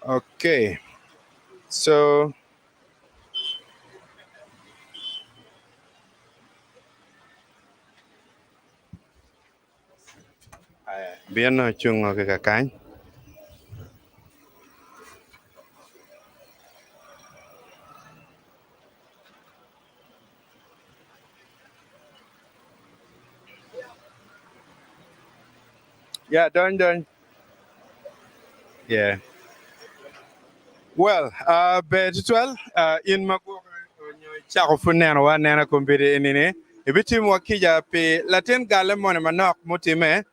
Okay. So bien no chung cái cái. Yeah, done. Yeah. Well, bet in mago chako funeno wa nena kumbiri inini. Ibiti mwakija pe latin gale mone manok mutime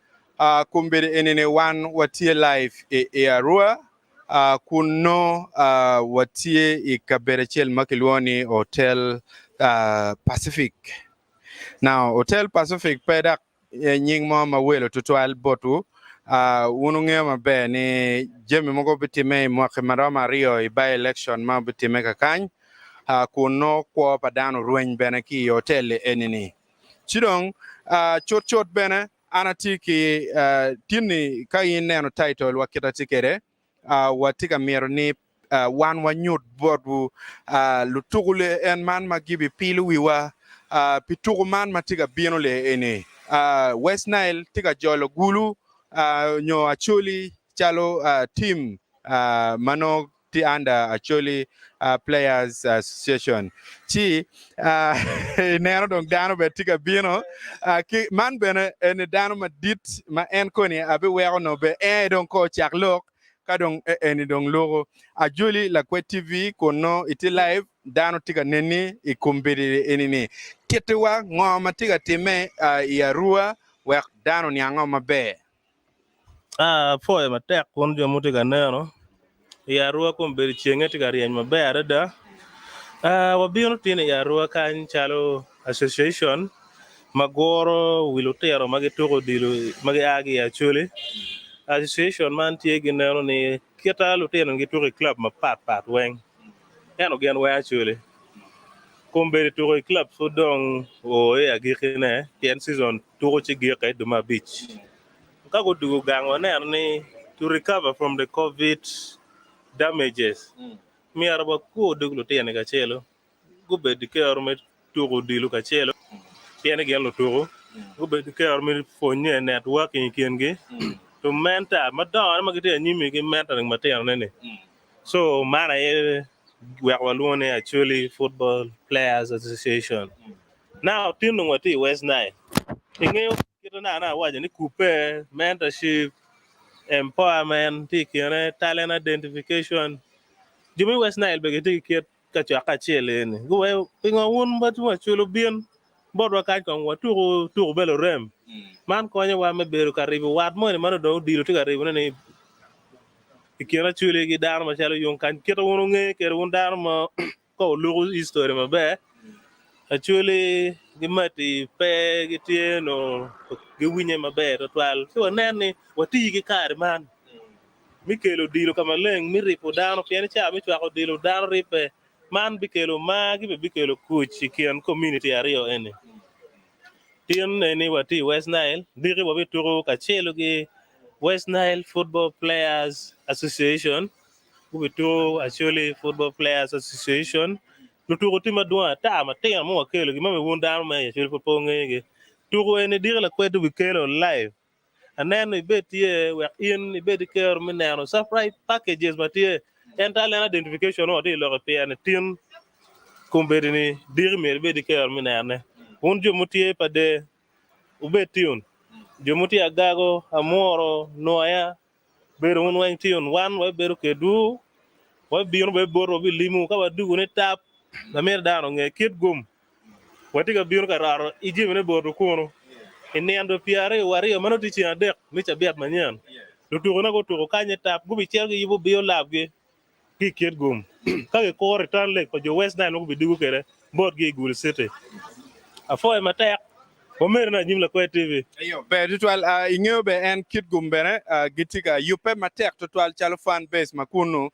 kumbiri inini wan watie life e arua kuno watie i kaberechel makilwoni Hotel Pacific. Now, Hotel Pacific pedak nying mo mawelo tutwal botu unu nge mabe ni jemi mogo bitime mwake marama rio i by election ma bitime kakany kuno kwa padano rueny bene ki hotel enini. Chidong chot bene anati ki tini ka neno title wakita tikere watika miero ni wan wanyut bodu lutugule en man magibi pilu wiwa pitugu man matiga bieno le ene West Nile tiga jolo gulu nyo actually chalo team mano ti under actually players association chi neno dong dano be tiga bieno ki man bene en dano madit ma en koni abe wero no be don ko chak lok kadong eni dong logo a juli la kwe tv kono iti live dano tiga neni ikumbiri enini kitiwa ngoma tiga time ya rua wek dano ni ngoma be Foi matek kun jo muti ganeno ya ruwa kum beri chenge tiga rieny maber da wabiro tine ya ruwa kan chalo association magoro wilutero magituko dilu magi agi actually association man tie gineno ni kita lutero gituko club ma pat weng eno gen we actually kum beri tuko club so dong o e agi kine tien season tuko chigi kai Duma Beach kago dugu gango ni to recover from the COVID damages. Mi araba ko duglu tiene kachelo. Gube dike arme tugo dilu kachelo. Tiene gelo tugo. Gube dike arme fonye networking kienge. To mentor madon magite nyimi ki mentoring material nene. So mana e waluone actually Football Players Association. Now tinu ngati West Nile. Ingeo kita na waje ni coupe mentorship empowerment tikene talent identification jumi West Nile be ti kiet ka cha ka chele ni go pingo won ba tu chulo bien bodwa ka kon wa tu belo rem man ko nya wa me beru karibu wat mo ni man do diru ti karibu ni ikira chule gi dar ma chalo yon kan kito wono nge ker won dar ma ko lu history ma be actually gimati pe gitieno giwinye maber to twal so neni wati gi kar man mikelo dilo kama leng mi ripo dano piani cha mi chwako dilo dano ripe man bikelo magi be bikelo kuchi kian community ario ene tien ene wati West Nile diri wabi turo kachelo gi West Nile Football Players Association ubito actually Football Players Association lutugo tima dua ta ma te mo kelo gi mame wunda ma ya chil po ngege tugo ene dire la kwetu bikelo live anen betie we in bet care minero surprise packages matie talent identification o de lo pe ane tin kumbedini dire me bet care minerne un jo mutie pade ubetion jo mutie agago amoro noya bero un wen tion wan we bero kedu we biro be boro bi limu ka wadu ne tap na mer dano nge kit gum watiga biro kararo iji ne boro kono enendo piare wario mano tichi adek micha biat manyan lutugo na go tugo kanye tap gubi cher gi yibo bio labge ki kiet gum kage ko return le ko jo West Nile no bi dugu kere bot gi gul city afo e matek o mer na nyimla ko tv ayo be tutwal ingeo be en kit gumbene gitiga yupe matek tutwal chalo fan base makunu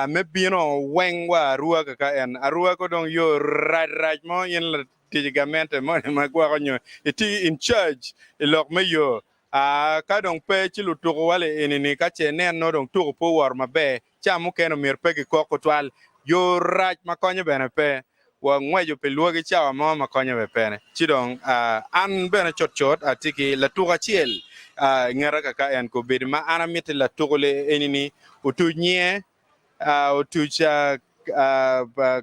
me bino wengwa rua ka en arua ko dong yo raj mo yen la tigamente mo ma gwa nyo iti in charge ilok me yo ka dong pe chi lu tu wale enini ka che nen no dong tu po war mabe cha mu ken mir pe ki ko twal yo raj ma konyo bene pe wa ngwejo pe luogi cha ma ma konyo be pe ne chi dong an bene chot atiki la tu chiel ngara ka en ko be ma ana mit la tu le enini utu nye utu cha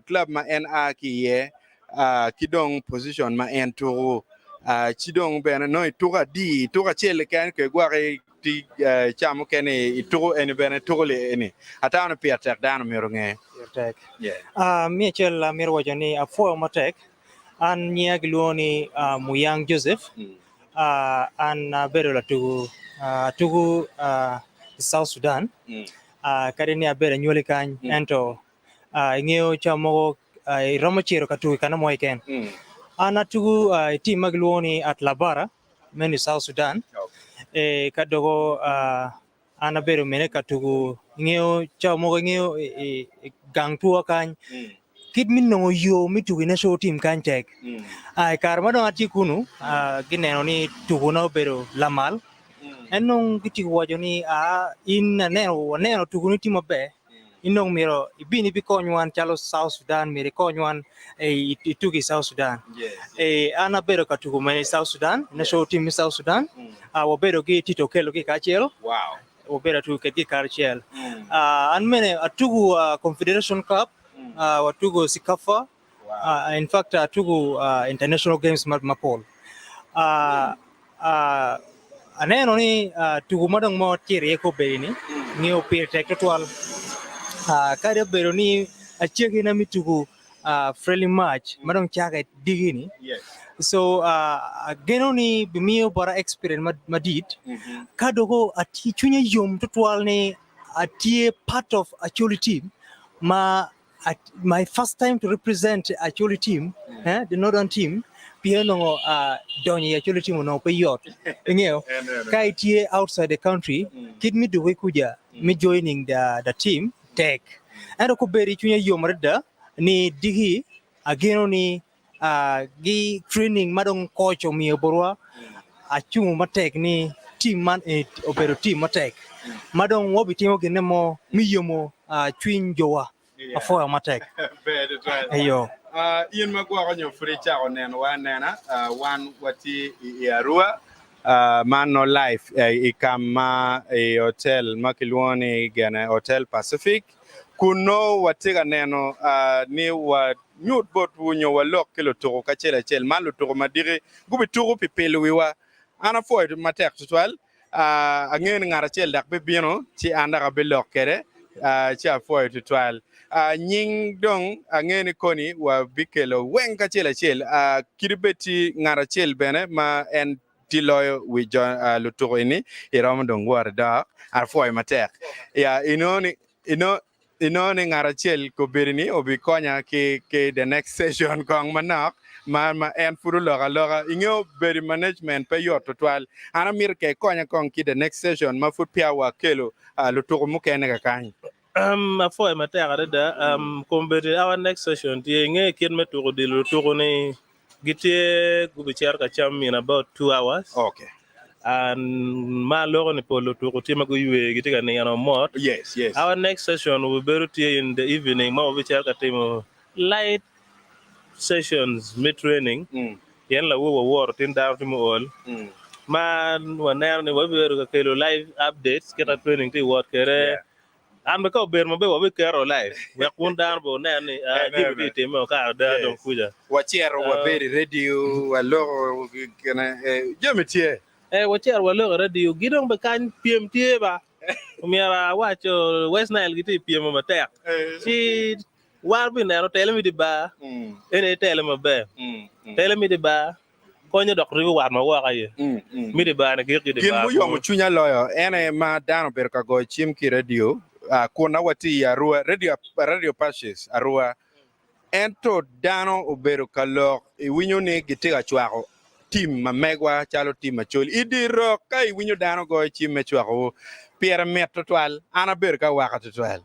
club ma NA ki ye ki dong position ma en tu ci dong bene no tuga chele kan ke gware ti chamo ken tugo en bene tugo le eni atano pia tek dan mero nge tek yeah mi chel mir wajani a fo matek an nya gloni Muyang Joseph an bero la tugu South Sudan kare ni abere nyole kan ento ngeo chamo romo chiro katu kana moy ken ana tugu team magloni at Labara meni South Sudan kadogo ana bero mene katugu ngeo chamo ngeo gang tuwa kan kid min no yo mi tugu na show team kan tek ai karma do ati kunu gineno ni tugu no bero lamal enong kiti wajoni in neno tugu ni team be inong miro ibini bi konywan chalo South Sudan mire konywan itugi South Sudan ana bero katugu mene South Sudan na show team South Sudan wo bero gi tito kelo gi kachelo wow wo bero tu ke gi kachel an mene atugu Confederation Cup watugu Sikafa in fact atugu international games mapol aneno ni tugu madong mo tiri ko beni ni opir tektoal kare bero ni achiegi na mitugu friendly match madong chaga digini yes so geno ni bimio bara experience madid kadogo ati chunya yom total ni ati part of actually team my first time to represent actually team the northern team piano donye actually team no payot ngeo kai tie outside the country kid me do we kuja me joining the team tech and ko beri chunya yomreda ni digi ageno ni gi training madong coach mi borwa achungu matek ni team man opero team matek madong wobi timo ginemo miyomo twin jowa afo matek bede try ayo yin magwa ko nyo free cha onen wa nena wan wati yarua man no life ikama hotel makilwoni gana hotel Pacific kuno watiga neno ni wa nyut bot wunyo wa lok kilo toko kachel malu toko madire gubi toko pipelu wiwa ana foy matek tutwal angen ngara chel dak be bino ci anda ga be lok kere ci foy tutwal nying dong angen koni wa bikelo wen kachel kiribeti ngara chel bene ma en tiloyo wi lo toko ini iram dong war da foy matek ya inoni ngara chel ko birini obi konya ke the next session kong manak ma en furu loga ingo beri management pe yot total ana mir ke konya kong ki the next session ma fut pia wa kelo lo to mu kene ka kan for my da kombere our next session tie nge kin me to de lo to ne gite gubichar ka cham in about 2 hours okay and ma logo ni polo to tima go yue gite kan yana mot yes our next session will be in the evening ma bichar ka timo light sessions mid training yen la wo war tin down to all man waner ni wo beru ka kelo live updates keta training ti what kere am ko ber mo be wo kero live we kun down bo ne ni jibi ti mo ka da don kuja wachier wa beri radio wa logo kana jemitie wachier wa logo radio gidong be kan PMT ba umiara wacho West Nile giti PM ma tek si war bi ne ro tele mi di ba ene tele ma be tele mi di ba ko ñu dok ri war ma wa kaye mi di ba ne gi di ba kin mu yom chunya loyo ene ma dano ber ka go chim ki radio kuna wati ya rua radio passes arua ento dano obero kalok winyo ne gitiga chwako team ma megwa chalo team ma chol idiro kai winyo dano go chim me chwako Pierre Met total ana ber ka waka total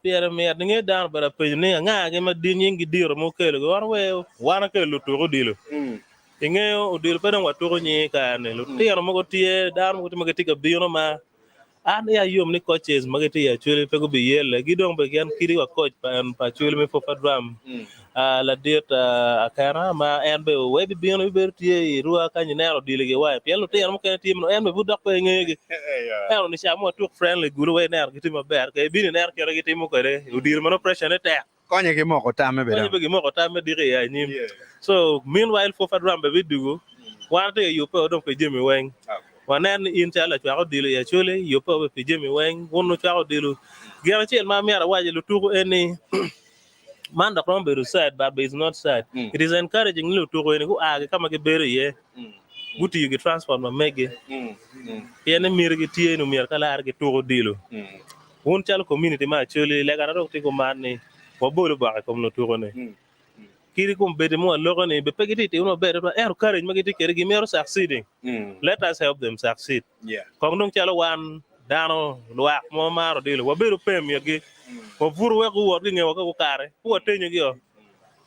Pierre Met nge dan bara pe ne nga ge ma din ngi diro mo kelo war we wana ke lu to dilo ingeo udil pedang watu ni kan lu tiar mo ko tie dar mo ko magati ka biro ma an ya yom ni coaches magati ya chule pe go bi yele gidong be gan kiri wa coach pa chule me fo fadram la diet akara ma en be we bi biro be tie ruwa kan ni nero dile ge wa pe lu tiar mo kan tim no en be bu dak pe ngege en ni cha mo tu friendly guru we ner gitu ma ber ke bi ni ner ke gitu mo ko re udil mo pressure ne te konye ki moko tame be ko be mo ko ta me dire ya ni so meanwhile for fadram be vidugo warte yo pe odon pe jemi wen wanen in chala chwa dilu ya chule yo pe jemi wen wono chwa dilu gera chen ma mera waje lu tugo eni man da from be sad but is not sad it is encouraging lu tugo eni ku age kama ke bere ye guti you get transform ma mege yene mir gi tie no mir kala ar gi tugo dilu won chal community ma chule le gara rok ti ko man ni ko bolu ba ko no tugo ne kiri kum bede mo logo ni be pegiti te uno bede ba er courage magiti kere gi mero succeeding let us help them succeed kong dong chalo wan dano luak mo maro dilo wa beru pem yagi ko furu we ko wor gi ngewo ko kare ko tenyo gi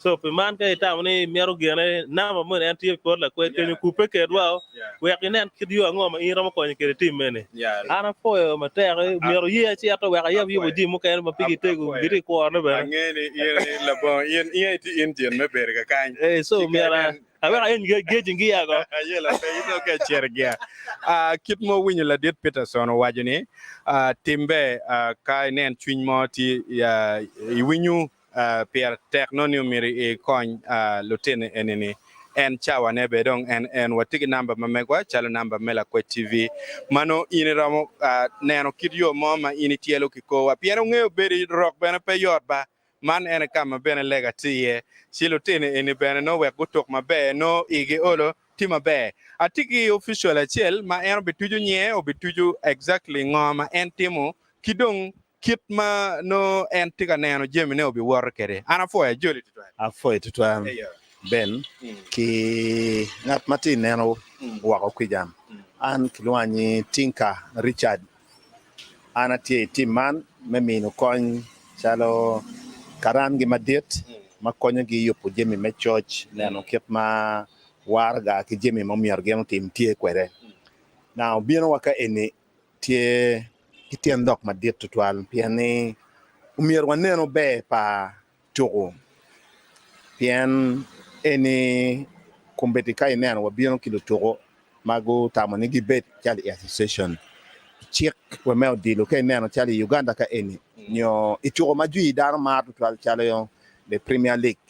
so pe man ka ita ni mero gi ne na mo en tie ko la ko tenyo ku pe ke dwa we gi nen ki dio ngoma ira mo ko ni kere tim mene ana fo ma tere mero ye chi ato we ga yo ji mo ka ma pigi tego giri ko ne be ngene yen la bon yen ti indian me ber ga kan so mera awe en geji ngi ya go yela pe ito ke chergia kit mo winyo la dit peterson wajini timbe ka nen twin mo ti winyu per technonium miri e kon lutene eneni en chawa ne bedong en watigi number mamegwa chalo number mela kwa tv mano ini ramo neno kidio mo ma ini tielo kiko wa piero ngeo beri rock bena pe yorba man ene kama bene lega tiye silo tene ene bene no we gutok mabe no ige olo ti mabe atiki official achel ma eno betuju nye o betuju exactly ngoma en timo kidong kit ma no en tiga neno jemi ne obi wor kere ana fo e joli tutwa afo tutwa ben ki ngat matin neno wako kwijam an kilwanyi tinka richard ana tie timan memino kon chalo karan gi madet makonyo gi yopo jemi me church neno kit ma warga ki jemi mo mier geno tim tie kwere now bieno waka eni tie kitien dok madet tutwal piani umier waneno be pa togo pien eni kumbeti kai neno wabieno kilo togo mago tamani gi bet chali association chik we meo dilo kai neno chali Uganda ka eni nyo itogo majui daro ma tutwal chalo yo the Premier League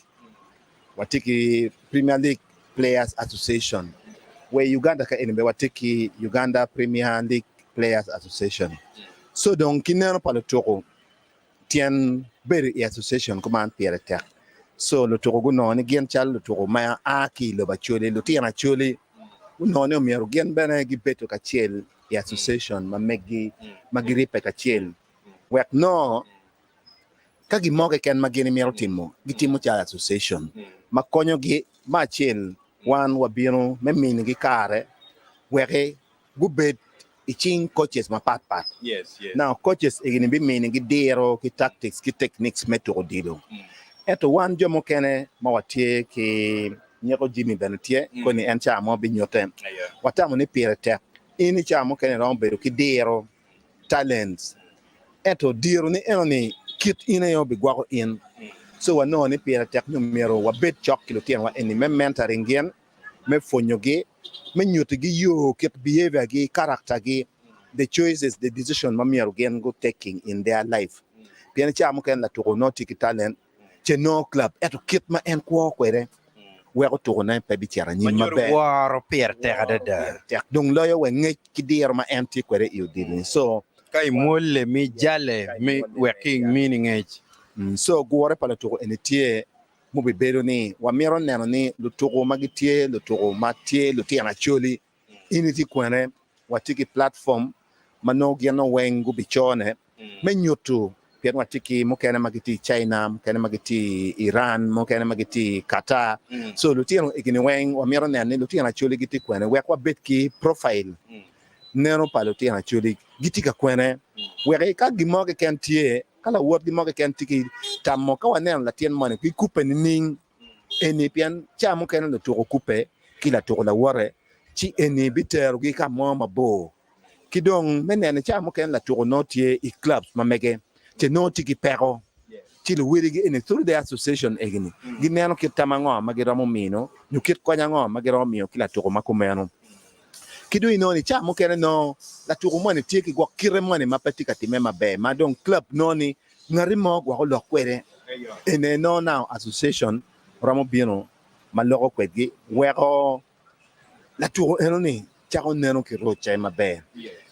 watiki Premier League Players Association where Uganda ka eni be watiki Uganda Premier League Players Association so donc kineno palo togo tien beri association kuma piere tek so lo togo no ni gen chal lo togo ma aki lo bachole lo tiana chole no ne miero gen bene gi beto ka chel association ma megi magiripe ka chel wek no ka gi moge ken magini miero timo gi timo cha association ma konyo gi ma chel wan wabino memini gi kare weke gubet iching coaches ma pat yes now coaches igini bi meaning gi dero ki tactics ki techniques metro dilo eto wan jomo kene ma watie ki nyako jimi benetie ko ni en chamo bi nyote watamo ni pire te ini chamo kene rombe ki dero talents eto diro ni enoni kit ina yo bi gwa in so wano ni pire te numero wa bet chok kilo tien wa eni me mentoring gen me fonyoge me nyote gi yo kit behavior gi character gi the choices, the decision mami again go taking in their life. Piani cha muken la to no tiki talent, che no club eto kit ma en kwa kwere. We go to na pe bitiara ni mabe. War per terra de. Donc loyo we nge kidir ma en ti kwere you did. So kai molle mi jale mi working meaning age. So go wore pala to enitie mo be bero ni wa mero neno ni lo to magitie lo to matie lo ti ana choli initi kwere watiki platform mano giano wengu bichone menyutu pia watiki mokene magiti China mokene magiti Iran mokene magiti Qatar so lutino igini weng wa mero nene lutino chuli giti kwene wekwa betki profile neno pa lutino chuli giti ka kwene weke ka gimoge kentie kala wot gimoge kentiki tammo ka waneno latien mone ki coupe ning eni pian cha mokene lutuko coupe kila to la wore chi eni biter gi ka mo mabo kidong menen cha mo ken la to no tie i clubs ma mege te no ti ki pero ti lu wiri gi eni through the association egini gi neno ki tamango ma gi romo mino ñu kit ko nyango ma gi romo mio kila to ma ko meno kidu ino ni cha mo ken no la to mo ni tie ki go kire mo ni ma patika ti mema be ma don club no ni ngari mo go lo kwere ene no now association romo bino ma lo ko kwegi wero la to eno ni cha ko neno ki ro cha ma be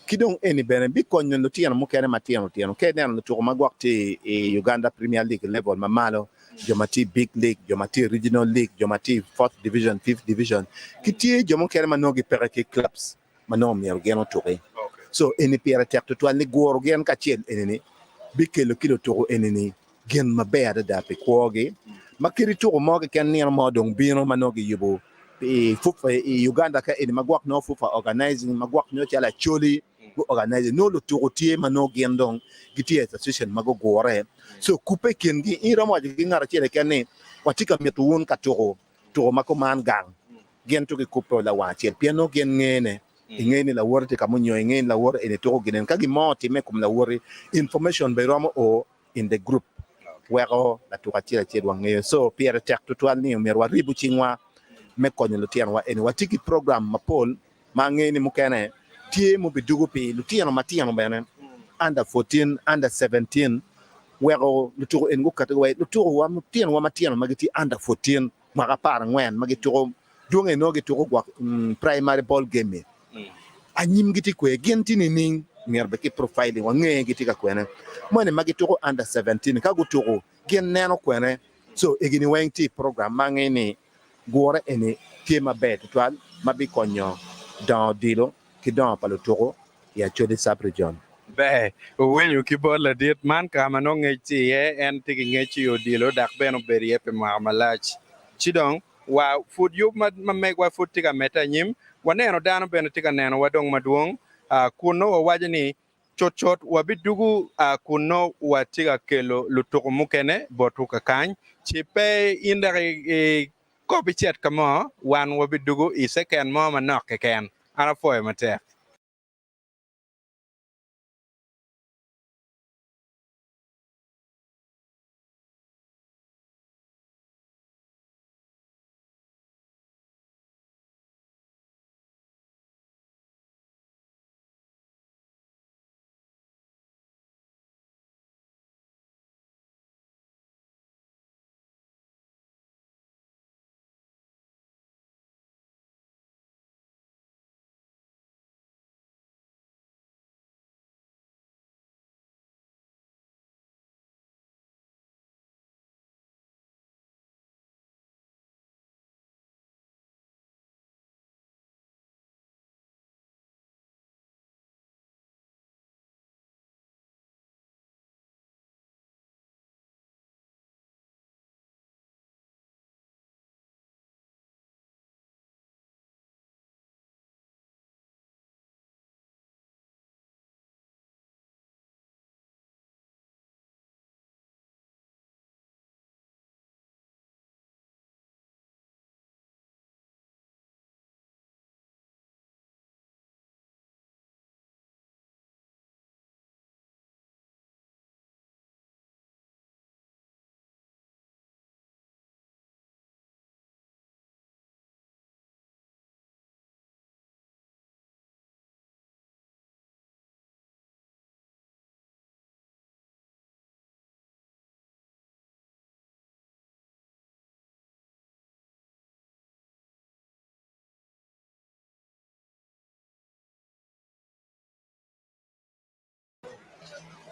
kidong eni bene bi konyo no tiano mo kene matiano tiano ke neno to ma gwakti e Uganda Premier League level ma malo jomati big league jomati regional league jomati 4th division 5th division kiti jomo kene manogi pereke clubs manom yer geno toke so eni pere tek to ni goro gen ka chiel eni bi kelo kilo to eni gen maber da pe koge makiri to mo ke ken ni mo dong bino manogi yubo e fufa e Uganda ka eni magwak no fufa organizing magwak no chala choli organize no lo to tie mano gendong giti association mago gore so coupe kengi ira mo gi ngara chele kene watika metuun ka to mako man gang gen to ki coupe la wa chel piano gen ngene la worte ka munyo ngene la wor ene to genen ka gi moti me kum la wori information be romo o in the group wero la to ka chele chel wange so pierre tek to twal ni mer wa ribu chingwa me konyo lo tian wa ene watiki program mapol ma ngene mukene tie mo bidugo pe lutiano matiano benen under 14 under 17 wero lutugo en go kategori lutugo wa mutiano wa matiano magiti under 14 maga par ngwen magito dunge no gitu go primary ball game anyim giti ko genti ni ning merbe ki profiling wa nge giti ka kwene mone magito under 17 ka go tugo gen neno kwene so egini wenti program mangeni gore ene tema bet twal mabi konyo dans dilo ki don pa lo toro ya chode sapre John be when you keep all the dit man ka mano ngechi en tigi ngechi yo dilo dak beno berie pe ma malach chidong wa food you ma meg wa food tiga meta nyim waneno dano beno tiga neno wadong maduong kuno wa wajani chot wa bidugu kuno wa tiga kelo lutoko mukene botu ka kany chipe indare ko bichet kamo wan wa bidugu iseken mo manok ken ana foy mate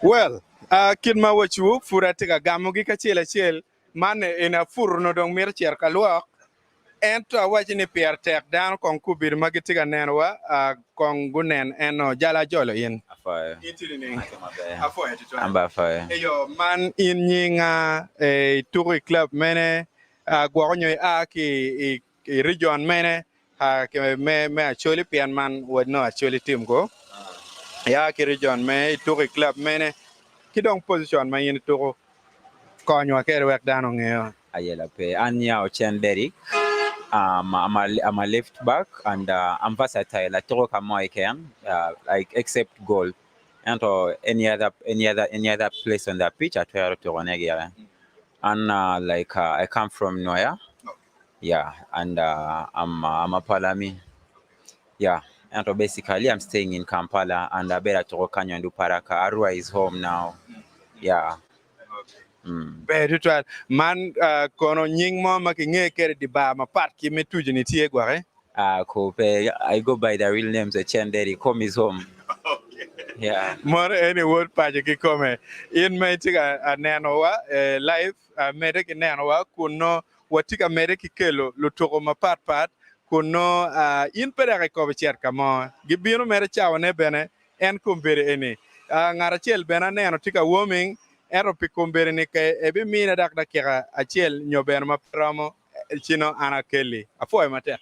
well kid ma wachu furatiga gamugi ka chel mane ina furno dong mir cher kalwa ento wajini pier tek dan kon kubir magitiga nenwa kon gunen eno jala jolo yin Afoy. itini afoy Amba afoy. eyo man in nyinga turi club mene gwaronyo ki region mene ke me actually pian man would no actually team go ya ki region me turi club mene kidong position man yin turo konyo ke wek dano ngeo Ayela pe. Anya Ochen Derek. I'm a left back, and I'm versatile. I throw come I can, like except goal, and any other place on the pitch I try to run again. And I come from Noya, yeah, and I'm a Palami, yeah. And so basically I'm staying in Kampala, and I better to Canyon do Paraka. Arua is home now, yeah. Very twal man kono nying mo makinge kere di ba ma pat ki me tuji ni tie gware. I go by the real names. Chenderi, home is home. Yeah. More any word paje ki come in me tiga nano wa live mede ki nano wa kuno watika mede ki kelo lo toko ma pat kuno in pere ko be cher kamo gibino mere chawo ne bene en kumbere eni ngara chel bena neno tika warming ero pi kumbere ni ke ebi mina dak da kira achel nyoben ma promo chino ana kelly afo mate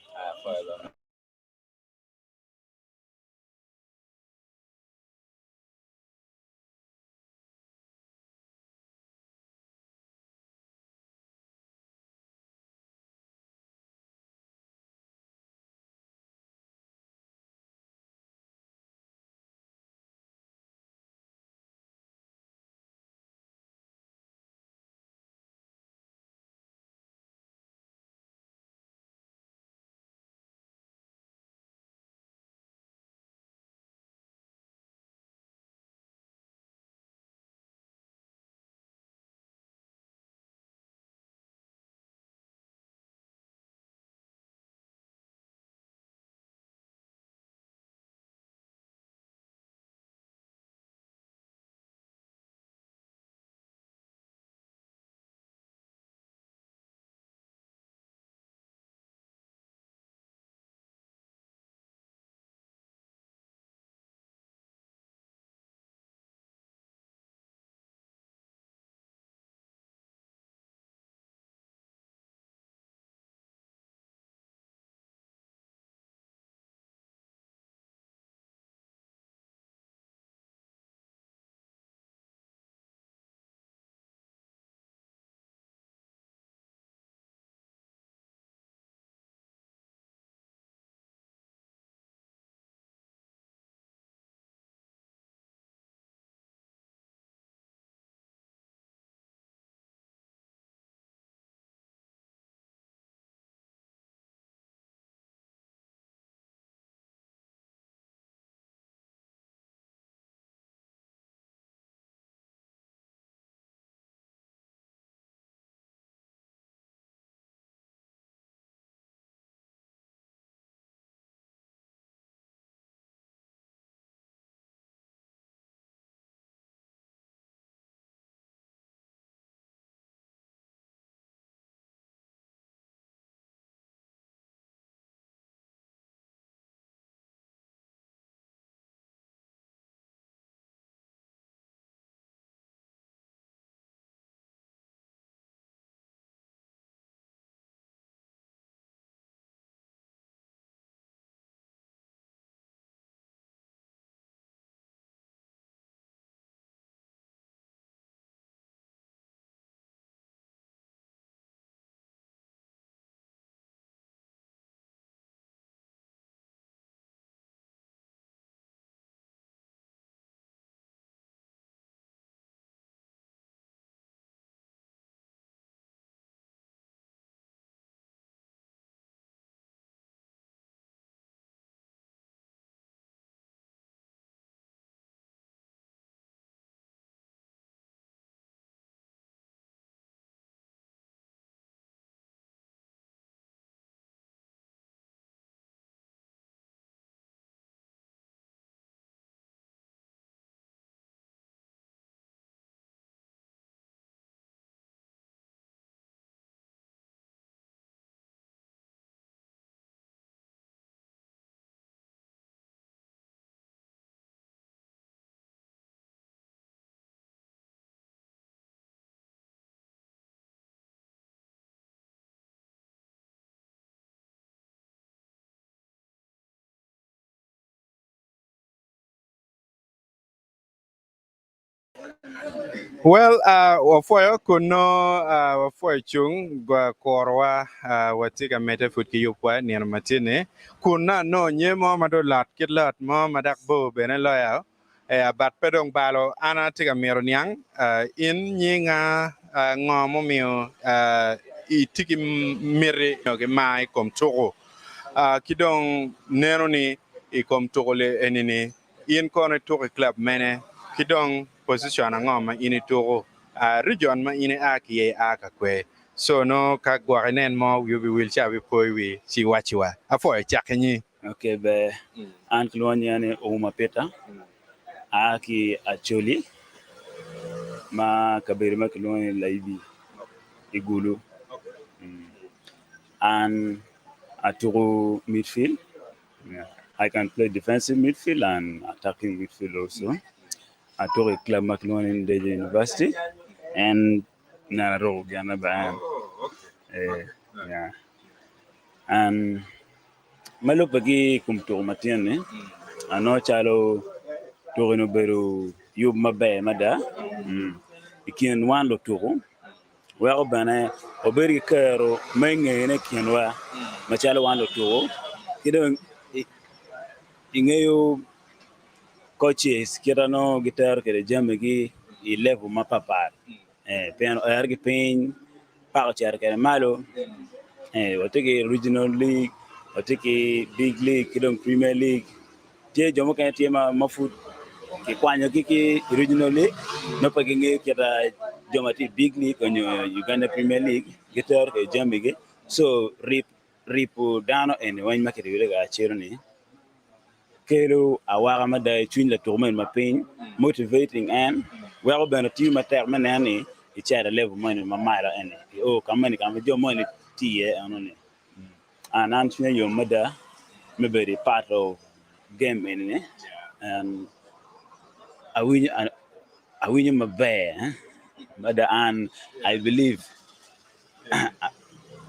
Well, wafoyo kuno wafoyo chung gwa korwa watiga mete futki yukwa ni matine kuna no nyemo mado lat kit lat mo madak bo bene loya bat pedong balo ana tiga mero nyang in nyinga ngomo mio itiki mire ke mai kom toko kidong nero ni ikom toko le enini in kono toko club mene kidong position ngoma ini toko region ma ini aki aka kwe so no ka gwarenen mo yubi wilcha bi poiwi si wachiwa afo chakeni Okay, be an kluon yani Uma Peta aki acholi ma kabiri ma kluon laibi igulu and aturu midfield. Yeah. I can play defensive midfield and attacking midfield also. Aturu club Maclone in the university and Naro Ghana Bayan. Yeah. And malo pagi kumtu matiane ano chalo torino beru yub mabe mada ikin wan lo turu wa bana oberi kero menge ne kinwa machalo wan lo turu kido ingeyo coaches kirano gitar kere jamegi i level mapapar piano ergi pin pa char kere malo otiki regional league otiki big league kidong premier league tie jomo kan tie mafut ki kwanyo ki regional league no pagi nge kira jomo ti big league onyo Uganda Premier League gitar ke jamige so ripu dano en wan makere ga chirni kero awaga mada twin la tourment ma pain motivating and well ben team attack manani it's at a level money ma mara and oh kamani kam jo money tie anone and antine your mother maybe part of game in and I win my bear mother and I believe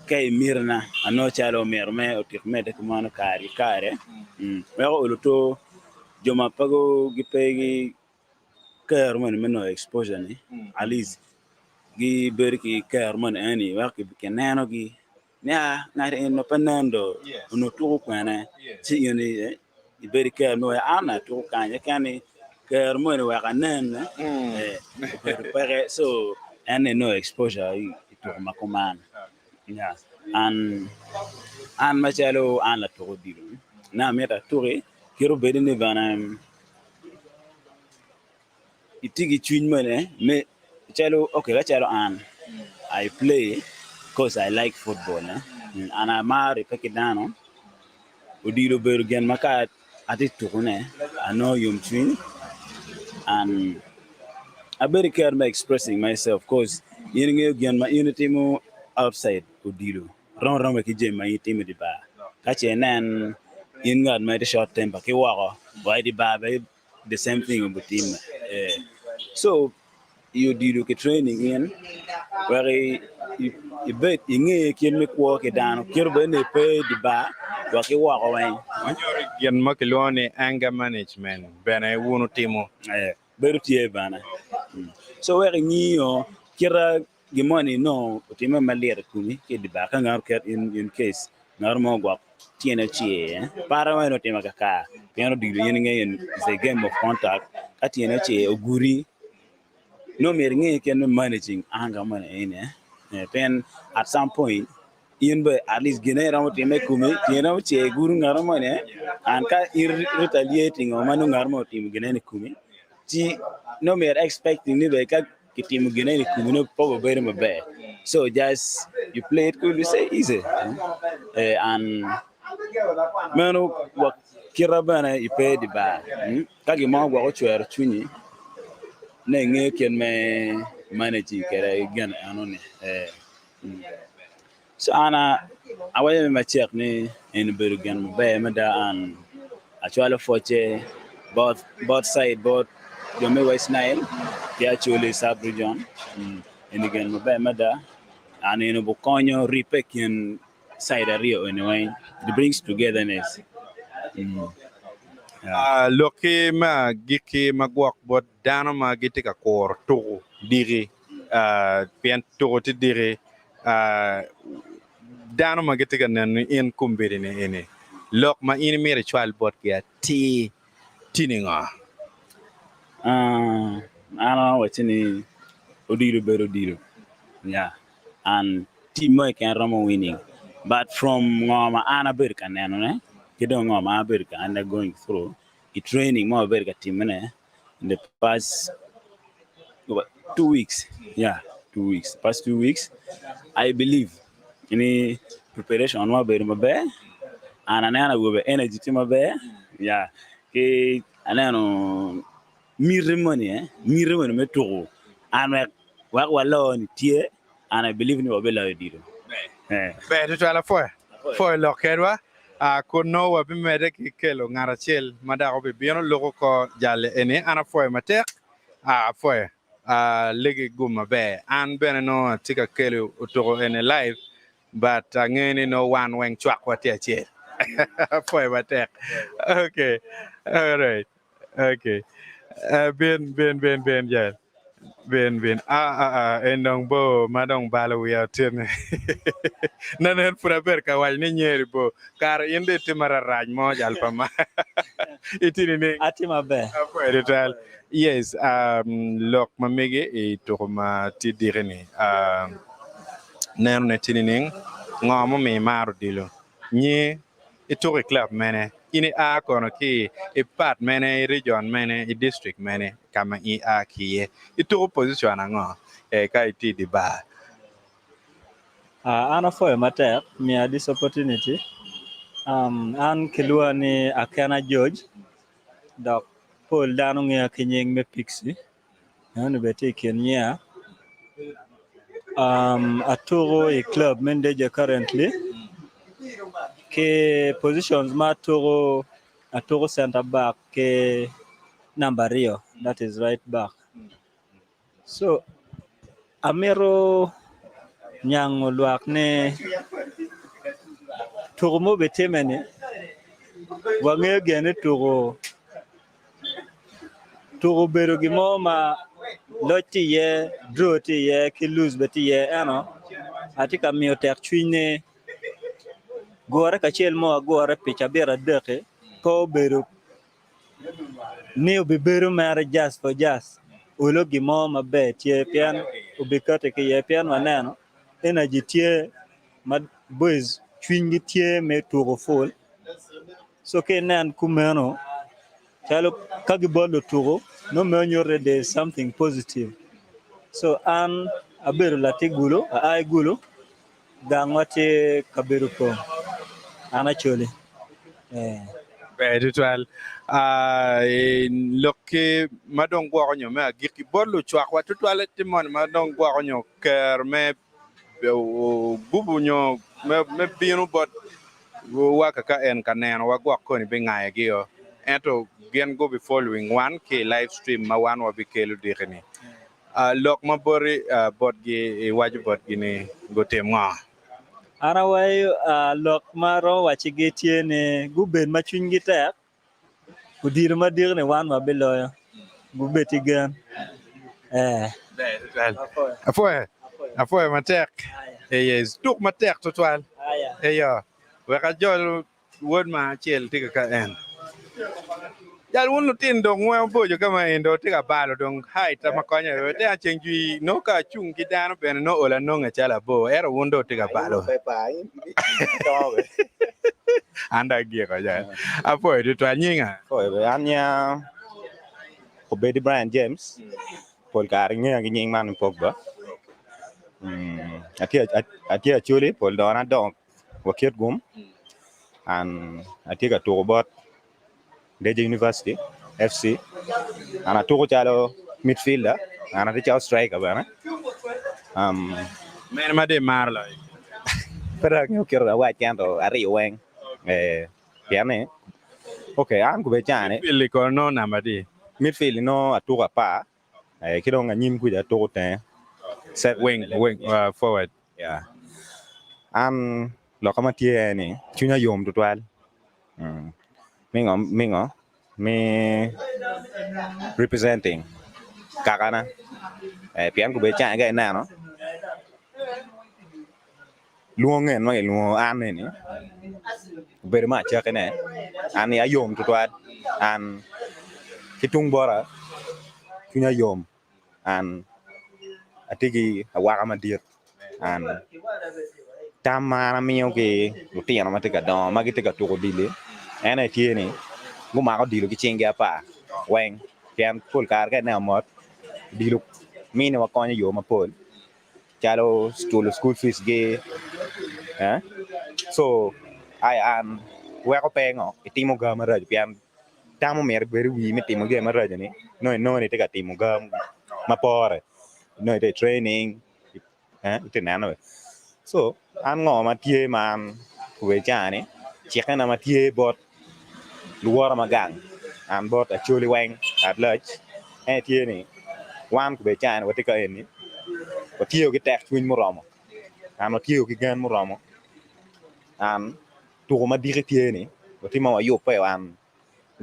kay mirna ano chalo mirme o tikmete kumano kare well uluto joma pago gipegi kar man meno exposure ni at least gi berki kar man ani waki kenano gi nya na no panando no to kwana si yoni iberi kar no ana to kanya kani kar man wa kanan pare so and no exposure to makoman yeah and machalo an la to dilu na meta toure kero bedene vanam itigi twin mane me chalo okay la chalo an I play because I like football and I marry Pekidano Udilo Bergen Makat at it to I know you twin and I very care by expressing myself because you again my unity more outside Udilo round with my team the bar catch and then in God my short temper Kiwaka why the bar the same thing of the team so you do the training in where you bet inge kin me ko ke dan kir be ne pe di ba wa ke wa ko wen gen makilone anger management bena wunu timo beru tie bana so where ni yo kira gimoni no time maler kumi ke di ba kan ngar ket in case ngar mo gwa tiene chie para wa no tema ka piano di yen nge is a game of contact atiene chie oguri no mer nge ken managing anger man then at some point in be at least genera mo time kumi tiene che guru ngaro mane and ka retaliating o manu ngarmo tim genene kumi ti no mer expecting ni be ka tim genene kumi no pogo very my bad so just you play it cool you say easy and manu wa kirabana ipe di ba ka gi mo gwa ko chwer chunyi na nge ken me managing kere gan anone so ana awaye me check ni in Bergen be meda an actually forche both side both the me West Nile the actually sub region in again be meda and in Bukonyo repekin side area anyway it brings togetherness Loki ma giki magwak bot dano ma giti ka kor to diri pien to ti diri dano ma giti ka nan in kumbiri ne ene lok ma in mere chwal bot kia tininga Ana watching Odiru better deal. Yeah. And team mo can run winning. But from Ngoma Anna Berka Nano, you don't know my Berka and they're going through. It training more Berka team in the past 2 weeks. Yeah, 2 weeks. Past 2 weeks. I believe in preparation on my bed my bear. And anana will be energy to my bear. Yeah. Okay. And then mirror money, mirror money me too. And what alone tie and I believe in what Bella did. be to ala foi lokedwa ko no wa bi mede ki kelo ngara chel mada ko bi bieno loko ko jalle ene ana foi matek foi legi guma be an bene no tika kelo to ene live but ngene no one weng chwak wa tie chel foi matek okay all right okay ben ja ben endong bo madong balo ya tin nanen pura ber ka wal ni nyeri bo kar inde timara raj mo jal pama itini ne Atima be. edital yes lok mamege e to ma ti direni nen ne tininin ngomo me maro dilo ni ito club mene ini a kono ki i part mene i region mene i district mene kama i a kiye ito position ngo ka iti di ba Ana for matter me this opportunity. An kilua ni Akana George. Dok Paul danu ngia kinyeng me pixi. Anu beti Kenya. Atoro a club manager currently. Ke positions ma Atoro center back ke number Rio, that is right back. So Amero nyang luak ne Toro mo betemene wange gene Toro bero gimo ma loti ye draw ti ye ki lose beti ye ano atika mi otek chwine gore ka chel mo gore picha bera deke ko bero ne be bero mara just for just ulo gimo mabe tie pian ubikate ke ye pian waneno energy tie mad boys chwingi tie me Toro full so ke nan kumeno chalo kagi bolo Toro no menyor de something positive so an aberu latigulo ay gulo gangwate kaberu ko ana chole edital lokke madong gwa nyo me giki bolu chwak wa tutwale timon madong gwa nyo ker me bubu nyo me binu bot wa ka en kanen wa gwa ko ni be ngaye gi yo ento gen go be following one ke live stream ma wan wa be kelu direni lok ma bori bot gi waju bot gi ni go tem nga ana way lok maro wachigetie ne guben machungi tek kudir madir ne wan mabeloyo gubeti gan afoe matek yes tuk matek total yo we ka jol won ma chel tika ka en jal won tin dong we bo jo kama endo tika balo dong hai ta makonya te a chengi no ka chung gidano ben no ola no ngachala bo era wondo tika balo anda gie ko ja afoe to anyinga Rồi anh nha, của Betty Brian James, Paul cả nghe cái nhìn man Pogba. Atia actually Paul Dona dog, wakit gum, and I take a tour about Deja University, FC, and I took a midfielder, and I take a striker, men ma de marlo pero yo quiero white candle, a Rio Wang, piane. Okay, anh của bé trai pili ko no namadi midfield no atua pa kidong nyim ku ja to te set wing forward yeah an lo kama tie ni chunya yom to twal mingo me representing kakana pian ku be cha ga na no luongen no luong an ni be ma cha ka ne an ya yom to twat an kitung bora kunya yom an atigi awaka ma dir an tamana miyo ke lutino ma tika don ma tika to dile ene tieni gu ma ko dilo ki chinge apa weng pian pul kar ka na mot dilo mine wa konyo yo ma pol chalo school fees ge so I am we ko pengo itimo ga ma raj pian tamo mer beri wi mi timo ga ma raj ni no ni tika timo ga ma pore no ite training ite nano so an ngo ma tie man we jani cheka na ma tie bot luora magang an bot actually wang at large tie ni wan ku be jani wa tika ni wa tie ki tek twin mo romo an wa tie ki gan mo romo an to ma dire tie ni wa timo wa yo pe an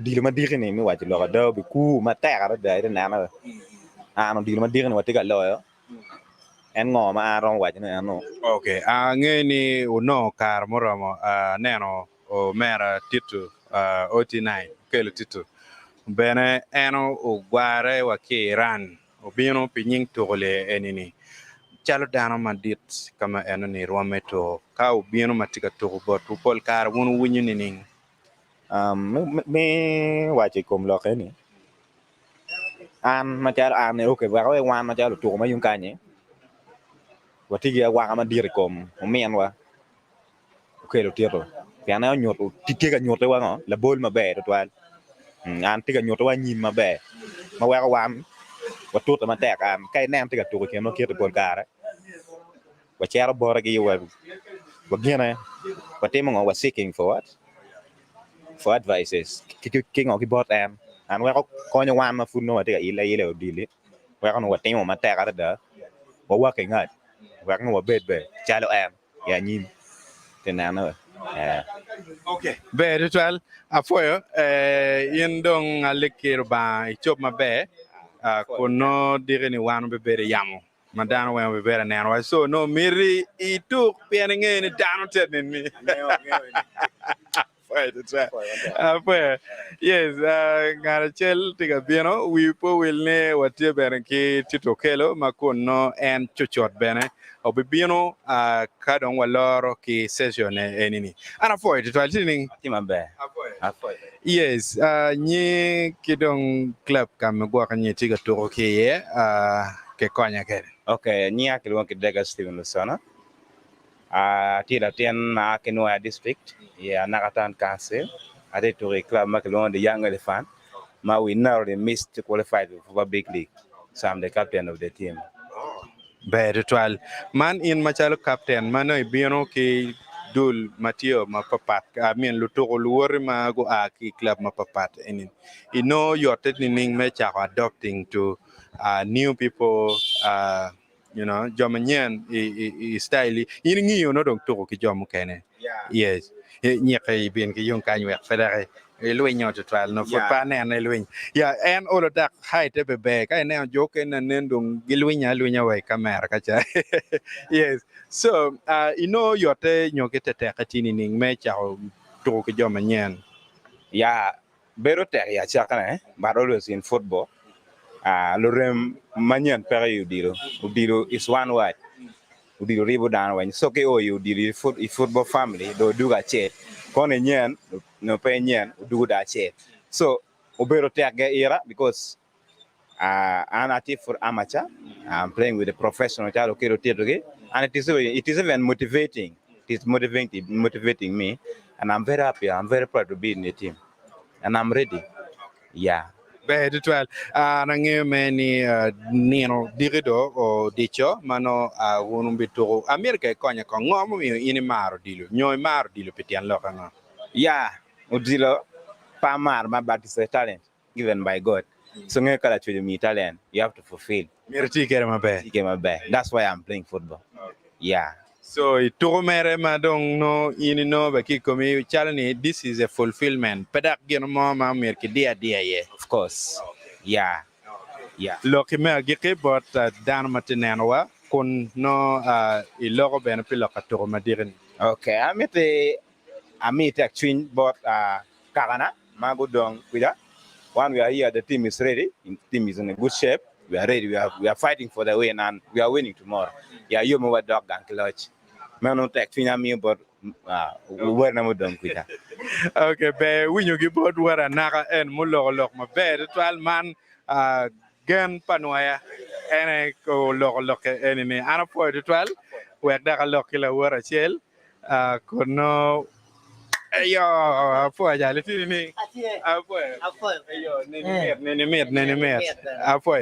di ma dire ni mi wa lo ga do bi ku ma tek ara da ite nano an di ma dire ni wa tika lo en ngo ma ron wa ne no Okay, ngeni uno kar moromo neno o mera titu OT9 kelo titu bene eno o gware wa kiran o bino pinying tole enini chalo dano madit kama eno ni rometo ka o bino matika to bot pol kar won wunyu ni ning me wa che kom lo ke ni an ma chalo an ne okay wa wan ma chalo to ma yung kanye watigi wa ma dir kom mien wa okay lo tiro pian na nyot tike ga nyot wa no la bol ma be to twal an tiga nyot wa nyim ma be ma wa wan wa tut ma tek an kai nem tiga to ke no ke to bol kare wa chero bor gi wa gene wa temo wa seeking for what for advices king of bot an wa ko nya wan ma fu no tiga ile dili wa no wa temo ma tek ara da wa ke ngat wa no bed be chalo ya nyim tenano okay be ritual afoyo yendong alekir ba ichop mabe kono dire ni wanu be bere yamo madano wa be bere nano so no miri itu pianenge ni dano tedni ni afoyo yes garachel tiga bieno wi po wilne watie bere ki tito kelo makono en chuchot bene obibiano kadon waloro ki session enini ana foi to alting Timambe. yes ni kidong club kam go kan ni tiga to ke ye ke konya ke okay nia ke lo ke daga Steven Lusana tira tien na Kenua district ya nakatan council ade to club ma ke lo the young elephant ma we narrowly missed to qualify for a big league so I'm the captain of the team Better twal man in machalo captain mano ibino ki dul matio mapapat I mean luto luori ma go ki club mapapat and you know you're taking me adopting to new people you know jomanyen style in ngiyo no dong to ki jom kene yes nyeke bin ki yung kanywek federe luin yo to twal no fut pa ne ne luin ya en all that height be be ka ne joke na nendung giluinya we kamera ka cha yes so you know yote nyokete te katini ning me chao to ki jomanyen ya bero ter ya chakane but always in football lorem manyan pere udiro is one word udiro ribo dan when so ke o udiro football family do duga che kone nyen no pe nyen du da che so obero ter ga era because I'm active for amateur I'm playing with a professional child okay rotate and it is even motivating motivating me and I'm very happy I'm very proud to be in the team and I'm ready yeah Better twal nange meni nino dirido o dicho mano wonum bitoro America konya ko ngomo mi ini maro dilo nyoy maro dilo pitian lokana yeah udilo pa mar ma but it's a talent given by God so nge kala chwe mi talent you have to fulfill mirti kere mabe that's why I'm playing football yeah So ituro mere madong no no ba ki komi chalani this is a fulfillment. Pedak gino mo ma mer ki dia ye. Of course. Yeah. Yeah. Loki me giki bot dan matinenwa kun no ilogo ben pilo katuro madirin. Okay, I'm actually but Karana, Magudong, Kuida. One, we are here, the team is ready, the team is in a good shape. We are ready, we are fighting for the win and we are winning tomorrow. Yeah, you know what dog and clutch. Man, not actually me, but we're not done with that. Okay, be when you give out where naga and mulo lok ma be the 12 man gen panwaya ene ko lok enemy ana po the 12 where da lok la wara chel kono ayo po ya le tini apo ayo nene met apo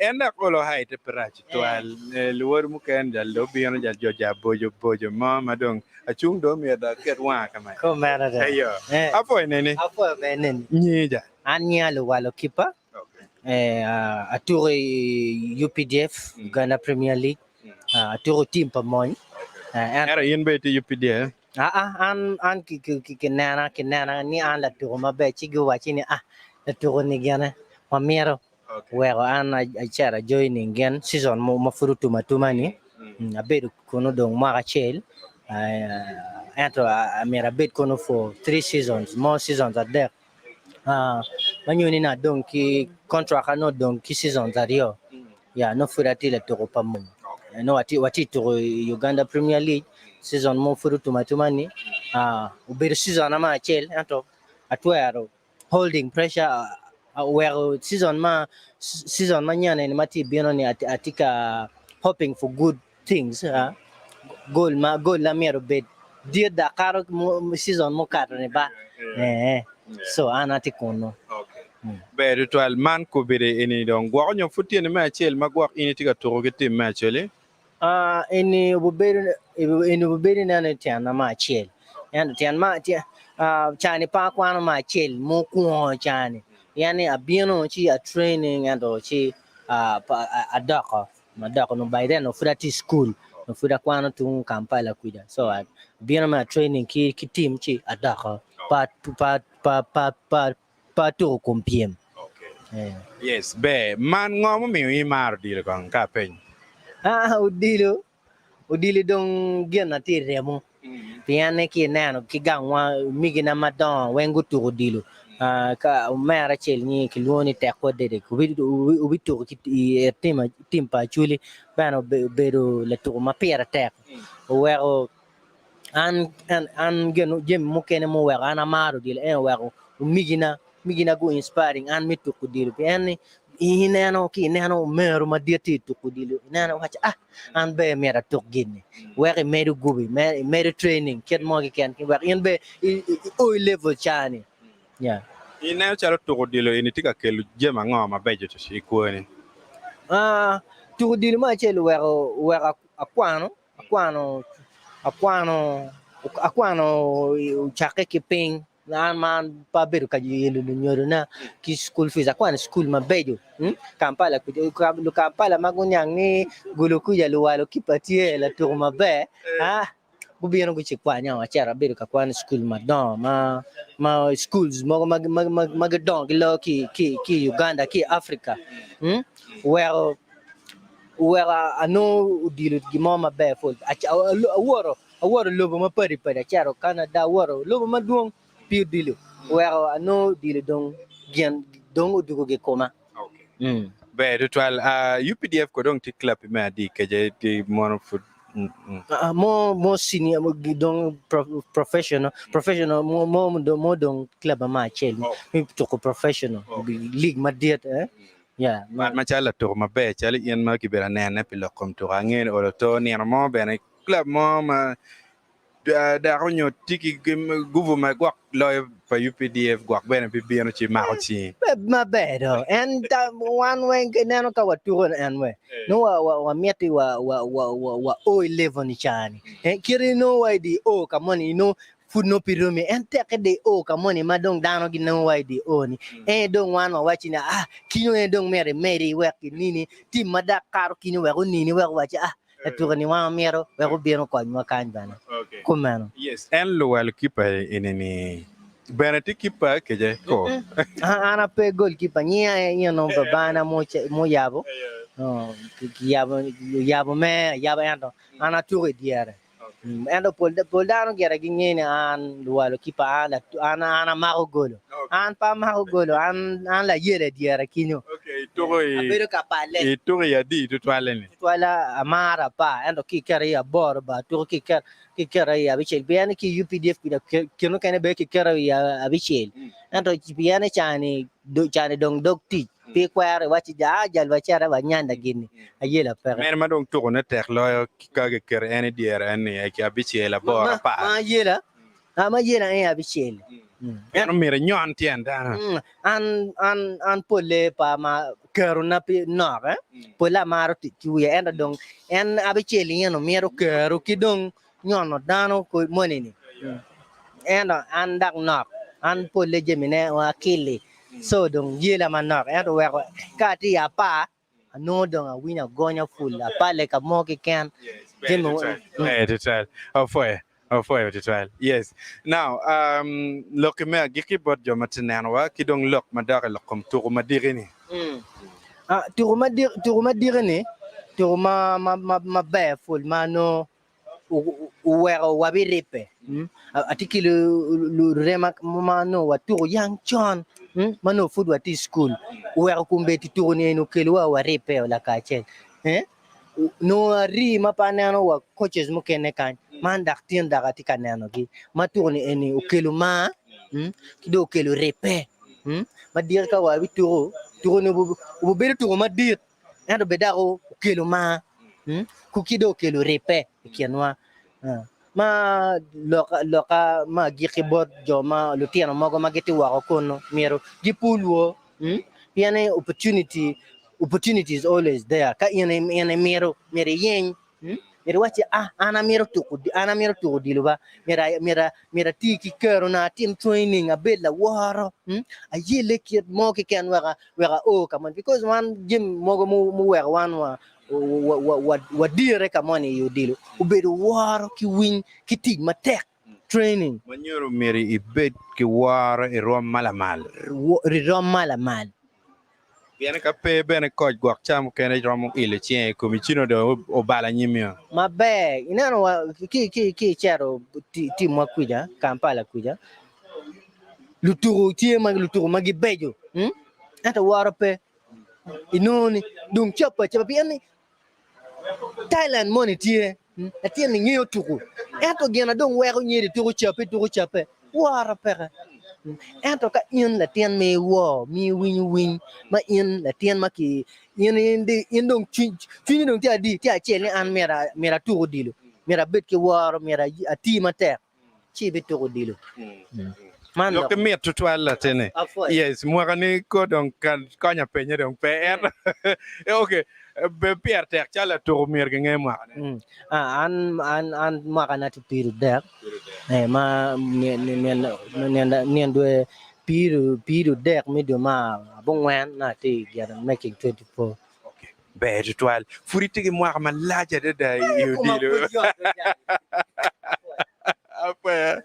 enda ko lo haite prachi 12 luor mu ken dal do biano dal joja bojo ma madong achung do mi da ket wa kama Ko mana da. ayo apo nene Apo benen. nyija Anya lo walo kipa. Aturi UPDF Ghana Premier League. Aturi team pa mon. era yin be ti UPD An kinana ni an la turu mabe chigu wachini la turu ni gana mamero. Wero an a chara joining again season mo mafuru tuma ni. Abedu kono dong mara chel. Ento amira bid kono for 3 seasons, more seasons are there. Manyuni na dong ki contract no dong ki seasons are yo. Yeah, no furati le turu pa mo. No wati turu Uganda Premier League season mo furu tuma ni. Ubedu season ama chel ento atwero holding pressure where season ma nyane ni mati biano ni atika hoping for good things. Goal la mero bed dia da karo season mo karo ne ba so anati kono be the 12 man ko bere eni don gwa nyo futi ne ma chel magwa ini tiga toro ke tim ma chele ini buberi na ne tiana ma chel yan tian ma tia chani pa kwano ma chel mo ko chani yani abiano chi a training and chi a dako no by then no frati school no fura kwano tu Kampala kuida so biano ma training ki team chi a dako pa to compiem yes be man ngomo mi mar dir kon ka pen udilo dong gena ti remo piane ki nano ki gangwa migina madon wengu tu udilo ka mera chel ni ki luoni te ko de ko ubi to ki team pa chuli bano bedo le to ma pera te wero an geno jem mo kene mo wero ana maro dil wero migina go inspiring an mi to ko dil piane ineno ki neno mero ma dieti to ko dil neno wacha an be mera to ginni wero medo gubi medo training ket mo ki ken wero in be o level chani yeah ina chalo toro dilo ini tika kelu jema ngoma beje to shi kwani toro dilo ma chelo wero aquano chake ki ping nan man pa beru ka yelo nyoro na ki school fees aquano school ma bejo Kampala Kampala magunyang ni guluku ya luwalo kipatie la toro ma be gobyerno ko chikwanya wachara beru ka kwan school madon ma schools mo magadon ki Uganda ki Africa where ano dilo gimoma be full aworo lobo ma pari charo Canada aworo lobo ma duong piu dilo where ano dilo dong gian dong udugo ge koma be the 12 UPDF ko dong ti club ma di ke je ti mono foot more senior dong professional mo dong club ma chel mi to ko professional league ma diet yeah ma chala to ma be chala yen ma ki bera nene pilo kom to ngen o to ni mo be ne club mo ma da ronyo tiki guvu ma gwak loy pa UPDF gwak be ne bi no chi ma chi ma bedo and one way neno ka waturon and we no wa mieti wa o 11 ni chani kiri no wa di o kamoni no food no piromi and take de o kamoni madong dano gino wa di o ni dong wan wa china kinyo dong mere work nini tim madak karo kinyo wa nini wa wacha la tuko ni wa mero we ko bieno ko ma kan bana Okay. kumano Yes. En luwal kipa inini. Benati kipa keje ko. ana pe goalkeeper nya no babana mo yabo no yabo me yabo ando ana tuko diere ando pol dano gera ginyene an luwalo kipa ana mako golo an pa mako golo an la yele diere kinyo Okay, toro abero kapale e toro ya di tutwale ni. wala amara pa ando kikere ya bor ba to kikere ya bichel biane ki UPDF pida kino kane be kikere ya bichel ando biane chani dong dog ti pe kware wachi jal wachara wanyanda gini ayela pere Men madong toro na tek lo kage ker ene diere ene ya ki abichi la bora pa. ma yela ma yela ya bichel En mire nyon tien dana. an pole pa ma kero na pi no pola maro ti ya enda dong en abicheli yeno mero kero ki dong nyono dano ko monini enda an dak nok an pole jemine wa kili so dong yela manok enda wa ka ti ya pa no dong a wina gonya full a pale ka mo ki ken jemo Tutwale. Oh foi tutwale. Yes. Now, look me giki bot jo matinanwa ki dong lok madare lokom toro madire ni. turuma dire ne turuma ma be full mano uwero wabiripe atiki lu rema mano watu young John mano food wati school uwero kumbeti turu ne no kelwa waripe la kache no ri mapanano wa coaches mukene kan man dak tien dagati kanano gi maturu ne eni ukelu ma kido ukelu repe madir ka wa bituru turu ne bu bere turu madir endo bedaro ukelu ma kukido ukelu repe kianwa ma loka ma gikibot joma lutiano mogo mageti wa kono mero gipulwo piane opportunity is always there ka ina mero yen mero wachi ana mero tuku diluba mera tiki kero na team training abela waro ayele kit mo ki kan wera o kaman because one gym mogo mu wera one wa dire kamani yo dilu ubedo waro ki win ki tig matek training Manyoro meri ibet ki wara e rom malamal. rom malamal Viene ka pe bene koj gwak cham kene rom ile chien komichino de obala nyimio. mabe inano ki chero team wa kuja Kampala kuja luturu magi bejo ata waro pe inoni dung chapa piani Thailand money tie atien ngiyo tuku eto gena dong wero nyiri tuku chape waro pe ento ka in la tien me wo mi win ma in la tien ma ki in dong chini dong ti a chele an mera tuku dilo mera bet ki waro mera ati mate chi bet tuku dilo man Loke me tutwala tene. Yes, mwakani ko dong kan konya penye dong PR. Okay. Be PR tek chala toro mer nge mwakani. an makana ti piru dek ma nien dwe piru dek mi do ma bongwen na ti get making 24 Be tutwal. Furi tigi mwaka malaja de yu dilo. Apa.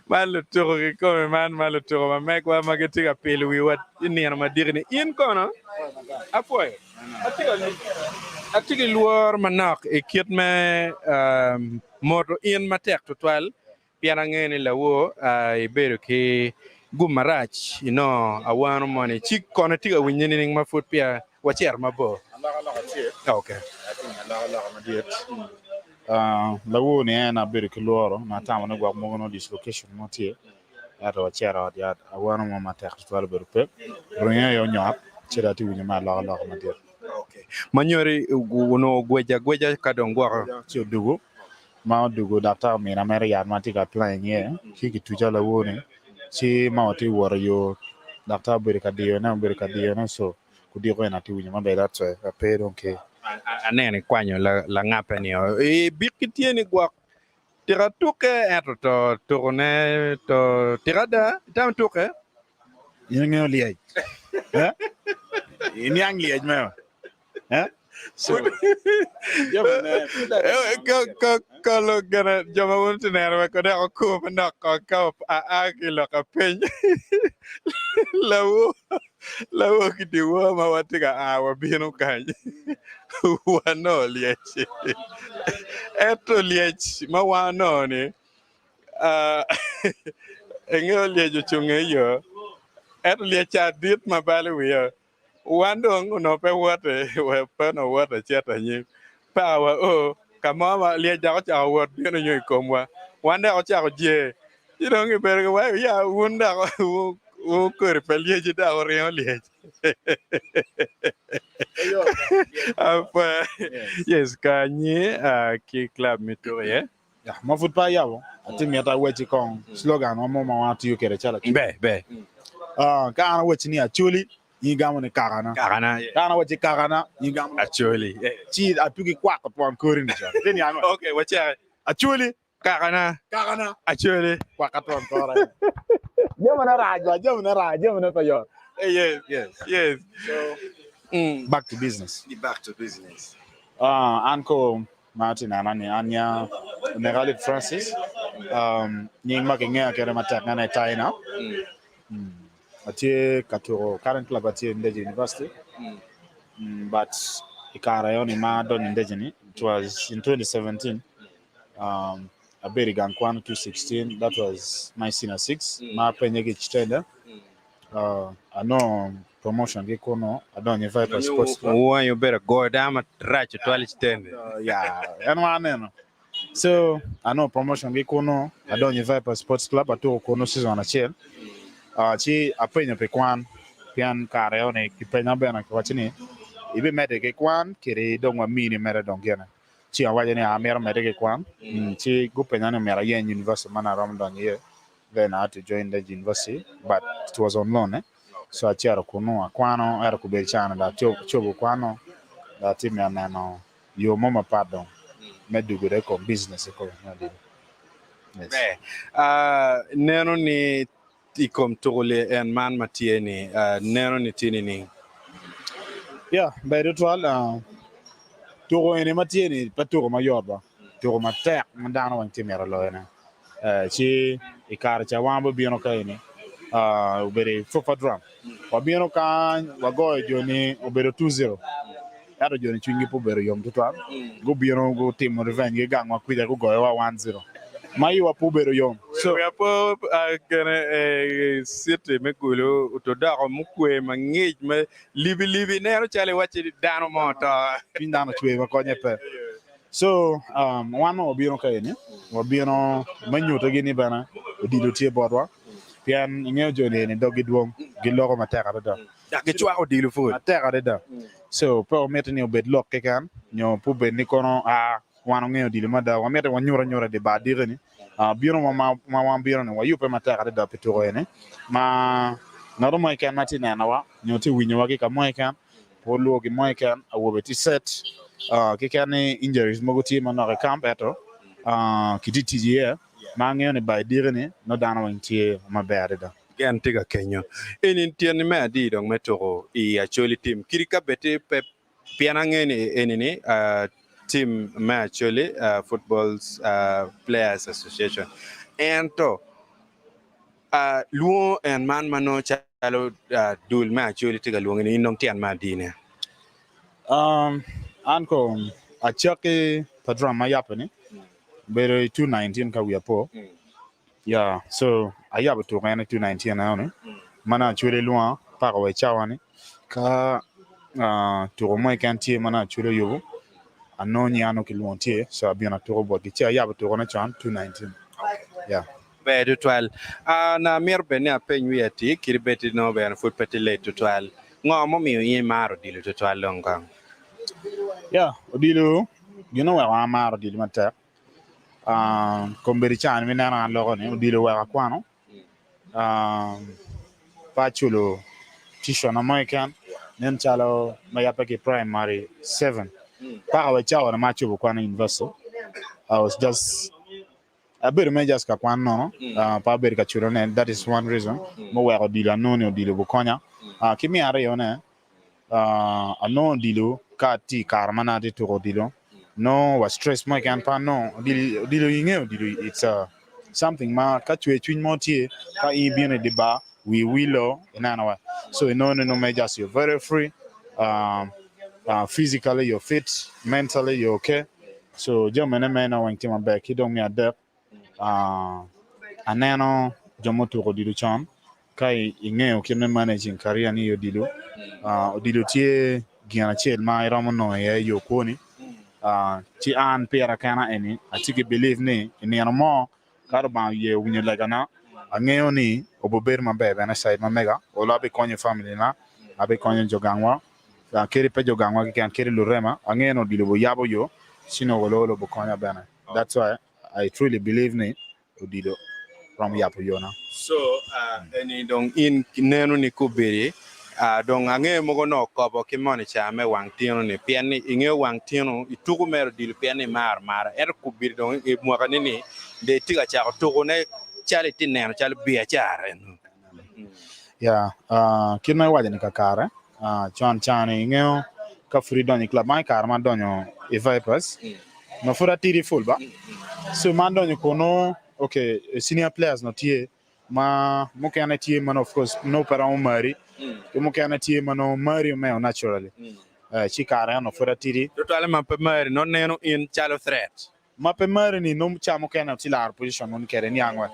Malo toro ki kome malo toro ma mekwa magetiga pelu wi wat iniana madirni in kono. Apoy. Atigi luar manak e kiet me moto in matek tutwal piana ngene lawo e beru ki gumarach awano mone chik kono tiga winyeni ning mafut pia wacher mabo. Okay. Lawo ni na bere kiloro na tama na gwa mo no dislocation mo tie ato chera ya awano mo matek twal bere pe ronya yo nyap chera ti winya ma la ma dir Okay. Manyori uno gweja kadong gwa ti dugo ma dugo data mi na mere ya ma ti ka plan ye ki tuja lawo ni ti ma ti wor yo data bere ka dio na so ku di ko na ti winya ma be that so pe donc anene kwanyo la ngape ni e bikitieni gwa tira tuke eto to tourne to tirada tam tuke yenge liaj ini ang liaj ma So, yeah, man. Kalau gana jama wonte nera ko da ko na ka a kilo ka pen lawo kiti wa ma watiga wa bino kanyi wa no liech eto liech ma wa no ni engeo liech chunge yo eto liech adit ma bale wiya wandong no pe wate we pe no wate cheta nyi pa wa o kama ma liech da cha wot bino nyoy komwa wanda ko cha ko je idong iber wa ya wunda o kore liech da o re liech apa yes kanyi ki club mitoye Yeah, my football yawo. I think me ata wechi kong slogan wa mo ma wa tu kere chala. be Kana wechi ni actually ni gamo ni karana. Kana wechi karana ni gamo actually chi atuki kwa ko pon kori ni cha. Then ya no. okay wacha Actually karana actually kwa ka pon kora. Jama na pa yo. Yes. So back to business. Anko Martin anani anya Megalit Francis. Nying makinga kere mataka na China. Atie katuro current club atie Ndeje University. But ikara yoni ma don Ndeje. It was in 2017. A beri gankwan 2016. That was my senior 6. Ma penyege chitenda. I know promotion gikono. I don't invite for sports club. You better go down and try to 12 Yeah, and so I know promotion gikono. I don't invite for sports club. I do kono season na chill. Chi apenya pekwan pian kareone kipenya bena kwa chini. Ibe mede kekwan kiri dongwa mini mede dongena. Chi awaje ni amera mede kekwan. Chi gupenya ni mera yen university mana Ramadan year. Then I had to join the university, but it was on loan. So I chiara kuno akwano era kubechana da chobo kwano da timi anano yo mama pardon medugure ko business ko ngadi. Yes. Neno ni ikom tole en man matieni neno ni tinini. Yeah, by ritual toro ene matieni patoro mayorba. Toro matek mandano wan timera loena. Chi ikara cha wambo biono kaini. Ubere fofa drum. Wabiono kan wago joni ubere 2-0. Ado joni chwingi po bere yom tutwa. Go biono go team revenge gang wakwija go goyo 1-0. Mai wa po bere yom. So ya po gana city mekulo utoda ko mukwe mangej ma libi nero chale wachi dano mota pindano chwe ma konye pe. So wano wabiono kaini. Wabiono manyuta gini bana odido tie bodwa. Pian ingeo joni ni dogi duom giloko mateka da. Gichwa odido fu. Mateka da. So pro metni obed lok kekan nyo pube ni kono wano ngeo dile mada wa mete wanyura de ba direni. Biro ma biro ni wa yupe mateka da peturo ene. Ma naro mo ikan matina na wa nyo ti winyo wa ka mo ikan polo ki mo ikan awobe ti set kekane injuries mogoti manore camp eto kiditi ye mangeo ne by direni no dana wantie mabere da gen tiga kenyo enin tien me di dong metoro I actually team kirika bete pe pianangeni enini team me actually footballs players association ento luo en man mano chalo dul me actually tiga luo ni nong tian ma di ne anko achake padra mayapani bere 219 ka wiapo yeah so ayaba to kana 219 na no mana chure loin par we chawani ka to mo kan tie mana chure yobo anoni ano ki loin tie so abina to bo ki chia ayaba to kana chan 219 yeah be 12 na merbe ne apenyu yati kirbeti no be foot petile to 12 ngomo mi yi maro dilo to 12 longang yeah odilo you know wa maro dilo mata komberi chan mi nana logo ne odilo wa kwano pachulo tisho na moikan nen chalo mayapa ki primary 7 pa wa chawa na macho kwano university I was just a bit of just ka kwano pa beri ka churo ne that is one reason mo wa odilo no ne odilo bukonya kimi are yone ano dilo ka ti karmana de to dilo no was stress mo kan pa no dilo inge dilo it's something ma ka chwe twin mo tie ka I bien de ba we will na wa so no me just you're very free physically you're fit mentally you're okay so jomene me na wan tima back he don't me adapt aneno jomo to dilo cham kai ingeo kimne managing career ni yo dilo dilo tie giana chel ma ira no ye yo koni ti an pera kana eni atiki believe ni mo karo ba ye winyo lagana angeo ni obober mabe na side ma mega ola be konyo family na abe konyo jogangwa keri pe jogangwa ki kan keri lurema angeo no dilo bo yabo yo sino wololo bo konya bana that's why I truly believe ni dilo from yapo yona so any dong in nenu ni kubiri dong ange mo no ko bo ki moni cha me wang tino ni pian ni inge wang tino ituku mer dil pian ni mar kubiri dong e mo kan ni de tiga cha to ne chale tineno chale bia chare yeah kinna waje ni kakara chan chani ngeo ka free donny club mai karma donyo e vipers no fura tiri full ba so man donyo kono okay senior players no tie ma mo kana tie man of course no para o mari mo kana tie mano mari me naturally ci kara no fura tiri totale ma pe mari non neno in chalo threat ma pe mari ni no chamo kana ti la position non kere ni angwa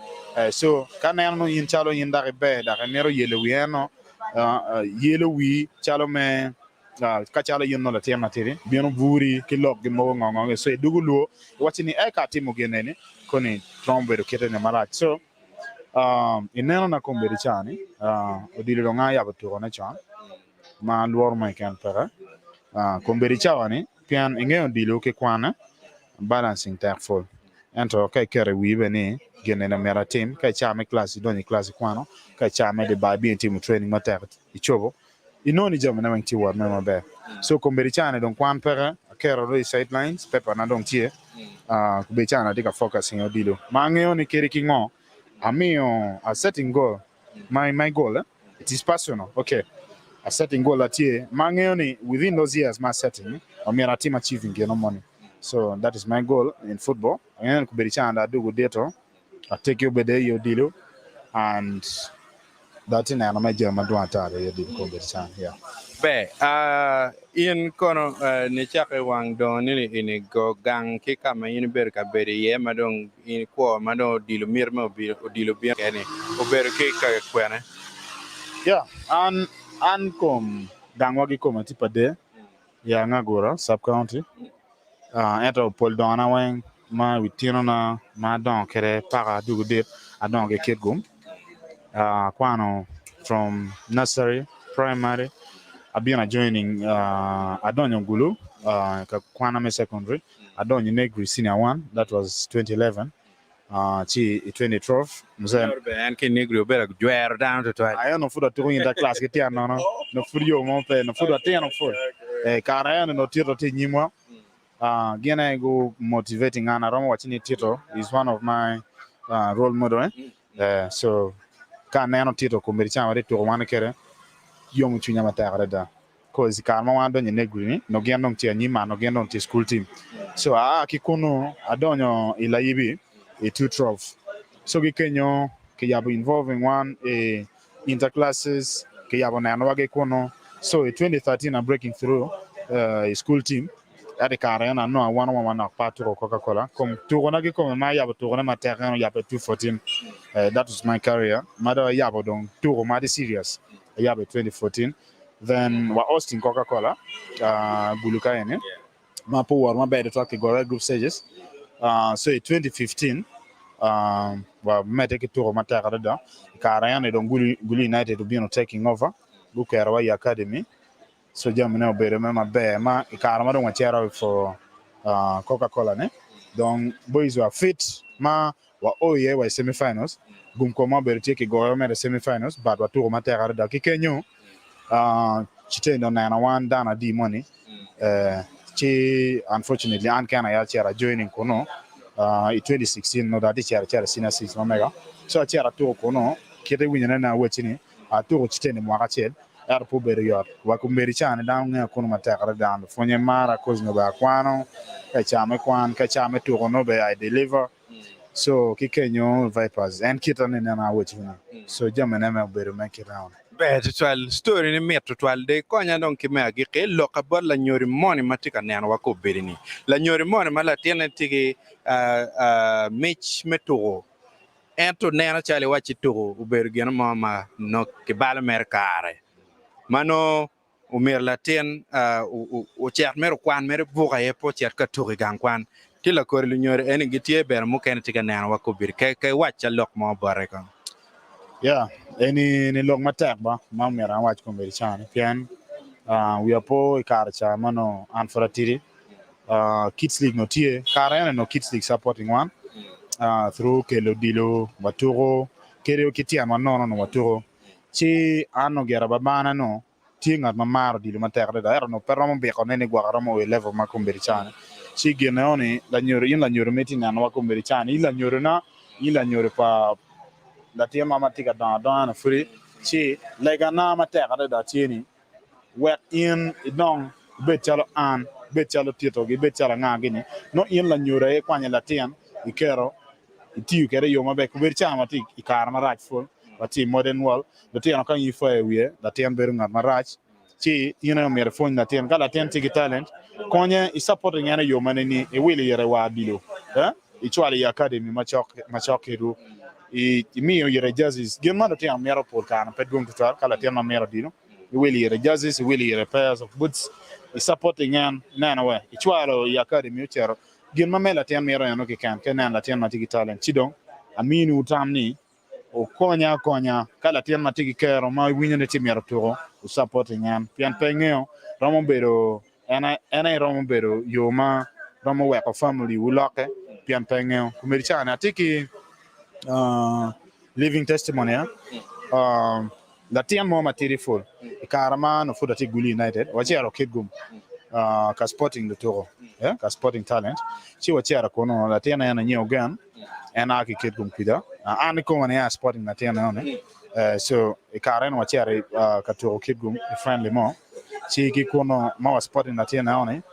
so kana no in chalo in dare be dare nero yelo wieno yelo wi chalo me ka chalo yin no la tema tiri bieno buri ki log gi mo ngongo so dugulu watini e ka timo genene koni trombe do kete ne mara so ineno na komberi chani odile do nga yaba to na chan ma luor mai kan para komberi chawani pian ingeo dilo ke kwana balancing full ento kai kere wibe ni genena mera team kai chame class doni class kwano kai chame de babi team training mater ichobo inoni jam na wanti war na mabe so komberi chane don kwan para kero do sidelines pepa na don tie be chana dika focus in odilo ma ngeo ni kere kingo amio a setting goal my goal it is personal okay a setting goal at here mangeni within those years my setting amira team achieving no money so that is my goal in football and kuberichanda do go deto I take you bede yo dilo and that in na major madwata yo dilo kuberichanda yeah be in kono ni chake wang don ni ini go gang ki kama in ber ka beri ye madong in ko mado dilo mirmo dilo bien kene o ber ki ka kwene yeah an kom dangwa gi kom ti pade ya ngagora sub county ento pol dona wen ma witino na ma don kere para dugu dit adon ge ketgum kwano from nursery primary I've joining Adonyo Gulu, Kwaname Secondary, Adonyo Negri Senior 1, that was 2011. 2012. And can Negri better dwear down to try. I know for the touring in that class, get here, no for you, no for the 10 of 4. Karayan no Tito Tinima. Gena go motivating Anna Rom watching Tito is one of my role model. So, Kanano Tito Kumberichan to one kere. Young Chunya Matarada. Cause Karma Wando Negri, no Gendon Tia Nima, no Gendon Tia school team. So Kikuno, Adonyo Ilaibi, a 2-12. So Gikenyo, Kiyabu involving one interclasses, Kiyabu Nanwage Kono. So in 2013 I'm breaking through a school team. At the Karana, no, 1-1 part to Coca-Cola. Come to Ronagi come my Yabu to Rona Terran Yabu 214. That was my career. Mother Yabodon, 2 Romadi serious. Yeah, 2014. Then we're Austin Coca-Cola, Buluka, Mapo or my bed to go group stages. So in 2015, we met a tour of Matarada, Karayan, and Gulu United to be taking over, Bukarawai Academy. So Germany, remember Bear, Karamado Matera for Coca-Cola. Donc, boys were fit, were year were semi-finals. Gumkoma Bertiki government semi-finals, but what to Matera da Kikenyo, Chitain on 9-1 Dana D money. Unfortunately, Anne Canaya joining Kono in 2016, no that is Chara Sina 6 Omega. So a Chara to Kono, Kete Winana Wetini, a to Chitain Mwachel, po beri yot wa ku meri chane da nge kun ma ta kara da fonye mara cause no ba kwano ka chame kwan ka chame to no be I deliver so ki kenyo vipers and kitane na wuchina so jamene me beri me kitane be tual story ni met tual de konya don ki me agi ke lo ka bol la nyori moni matika neno wa ko beri ni la nyori moni mala tiene tigi mich meto ento nena chale wachi to uber gena mama no ke bala merkare mano umer la tien o chat mer kwan mer buga e po chat ka to gan kwan tila kor lu nyori en gitie ber mu ken tiga nena wa ko beri ke wacha lok mo bare kan yeah ni long matak ba ma mera watch ko meri chan pian we are po karcha mano anfratiri kids league no tie kara no kids league supporting one through kelo dilo baturo kero kitia manono no baturo chi ano gera babana no tinga mamaro dilo matak da no però mo be ko ne gwara mo level ma ko meri chan chi geneoni la nyoro meti na no ko meri chan ila nyoro pa la tia mama tika dan free chi lega na mata kada da tieni wet in dong betalo an betalo tito gi betala nga gini no in la nyura e kwanya la tian ikero itiu kere yo mabe ku bercha mati ikar marach ful wati modern wall la tian kan yi fa wiye la tian ber ngar marach chi ina mer fon la tian kala tian tigi talent konya i supporting yana yo maneni e wili yere wa dilo i chwali academy machok hiru i mio yere jazz gen mano tian mero por kana pet gum tutar kala tian ma mero dino i wili yere jazz i wili yere pairs of boots i supporting yan nana we i chwalo i academy chero gen ma mela tian mero yano ke kan kenan la tian matigi talent chidong aminu utamni o konya kala tian matigi kero ma winya ne timero to o supporting yan pian pengeo ramo bero ana ramo bero yoma ramo we ko family uloke pian pengeo kumerichana tiki living testimony la tian mo material karama no fuda Guli United wachero kidgum ka sporting the toro ka sporting talent chi wachero kono la tian yana nyeo gan ana ki kidgum kida ani ko wana sporting la tian one so karen wachero ka toro kidgum friendly mo chi ki kono ma sporting la tian one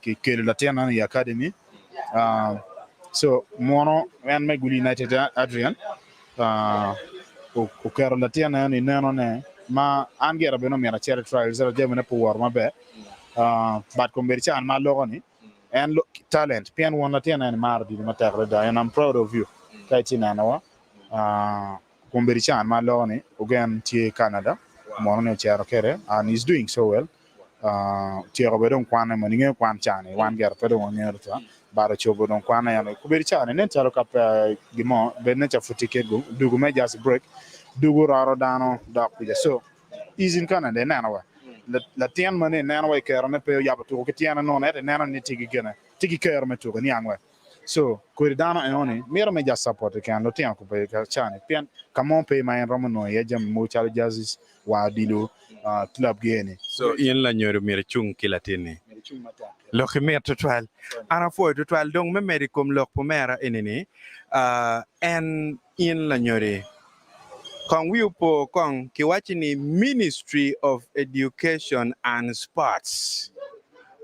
ki kele la tian ya academy so mono wen me Guli United Adrian o kero la tiana ni neno ne ma angera beno mera chere trials ra jemene po war mabe but kombercha an ma logo ni and talent pian won la tiana ni mar di matar da and I'm proud of you kaitina na wa kombercha an ma logo ni again tie Canada mono ne chere kere and he's doing so well tiero bedon kwana maninge kwan chane wan ger pedo wonerta bara chobo don kwana yana kubericha ne taro kapa gimo benne cha futike go dugu me just break dugu raro dano da kuja so is in Canada nana wa la tian mane nana wa kero ne pe yaba to ke tiana no ne nana ne tigi gena tigi kero me to ni angwa so kuridano e oni mero me just support kan lo tian ko pe chane pian kamon pe ma en romano ye jam mo chal jazz wa dilo club gene so yen la nyoro mere chung kilatini lo khimer total ana foi total dong me medicom lok pomera enini en in la nyore kong wiupo kong kiwachini Ministry of Education and Sports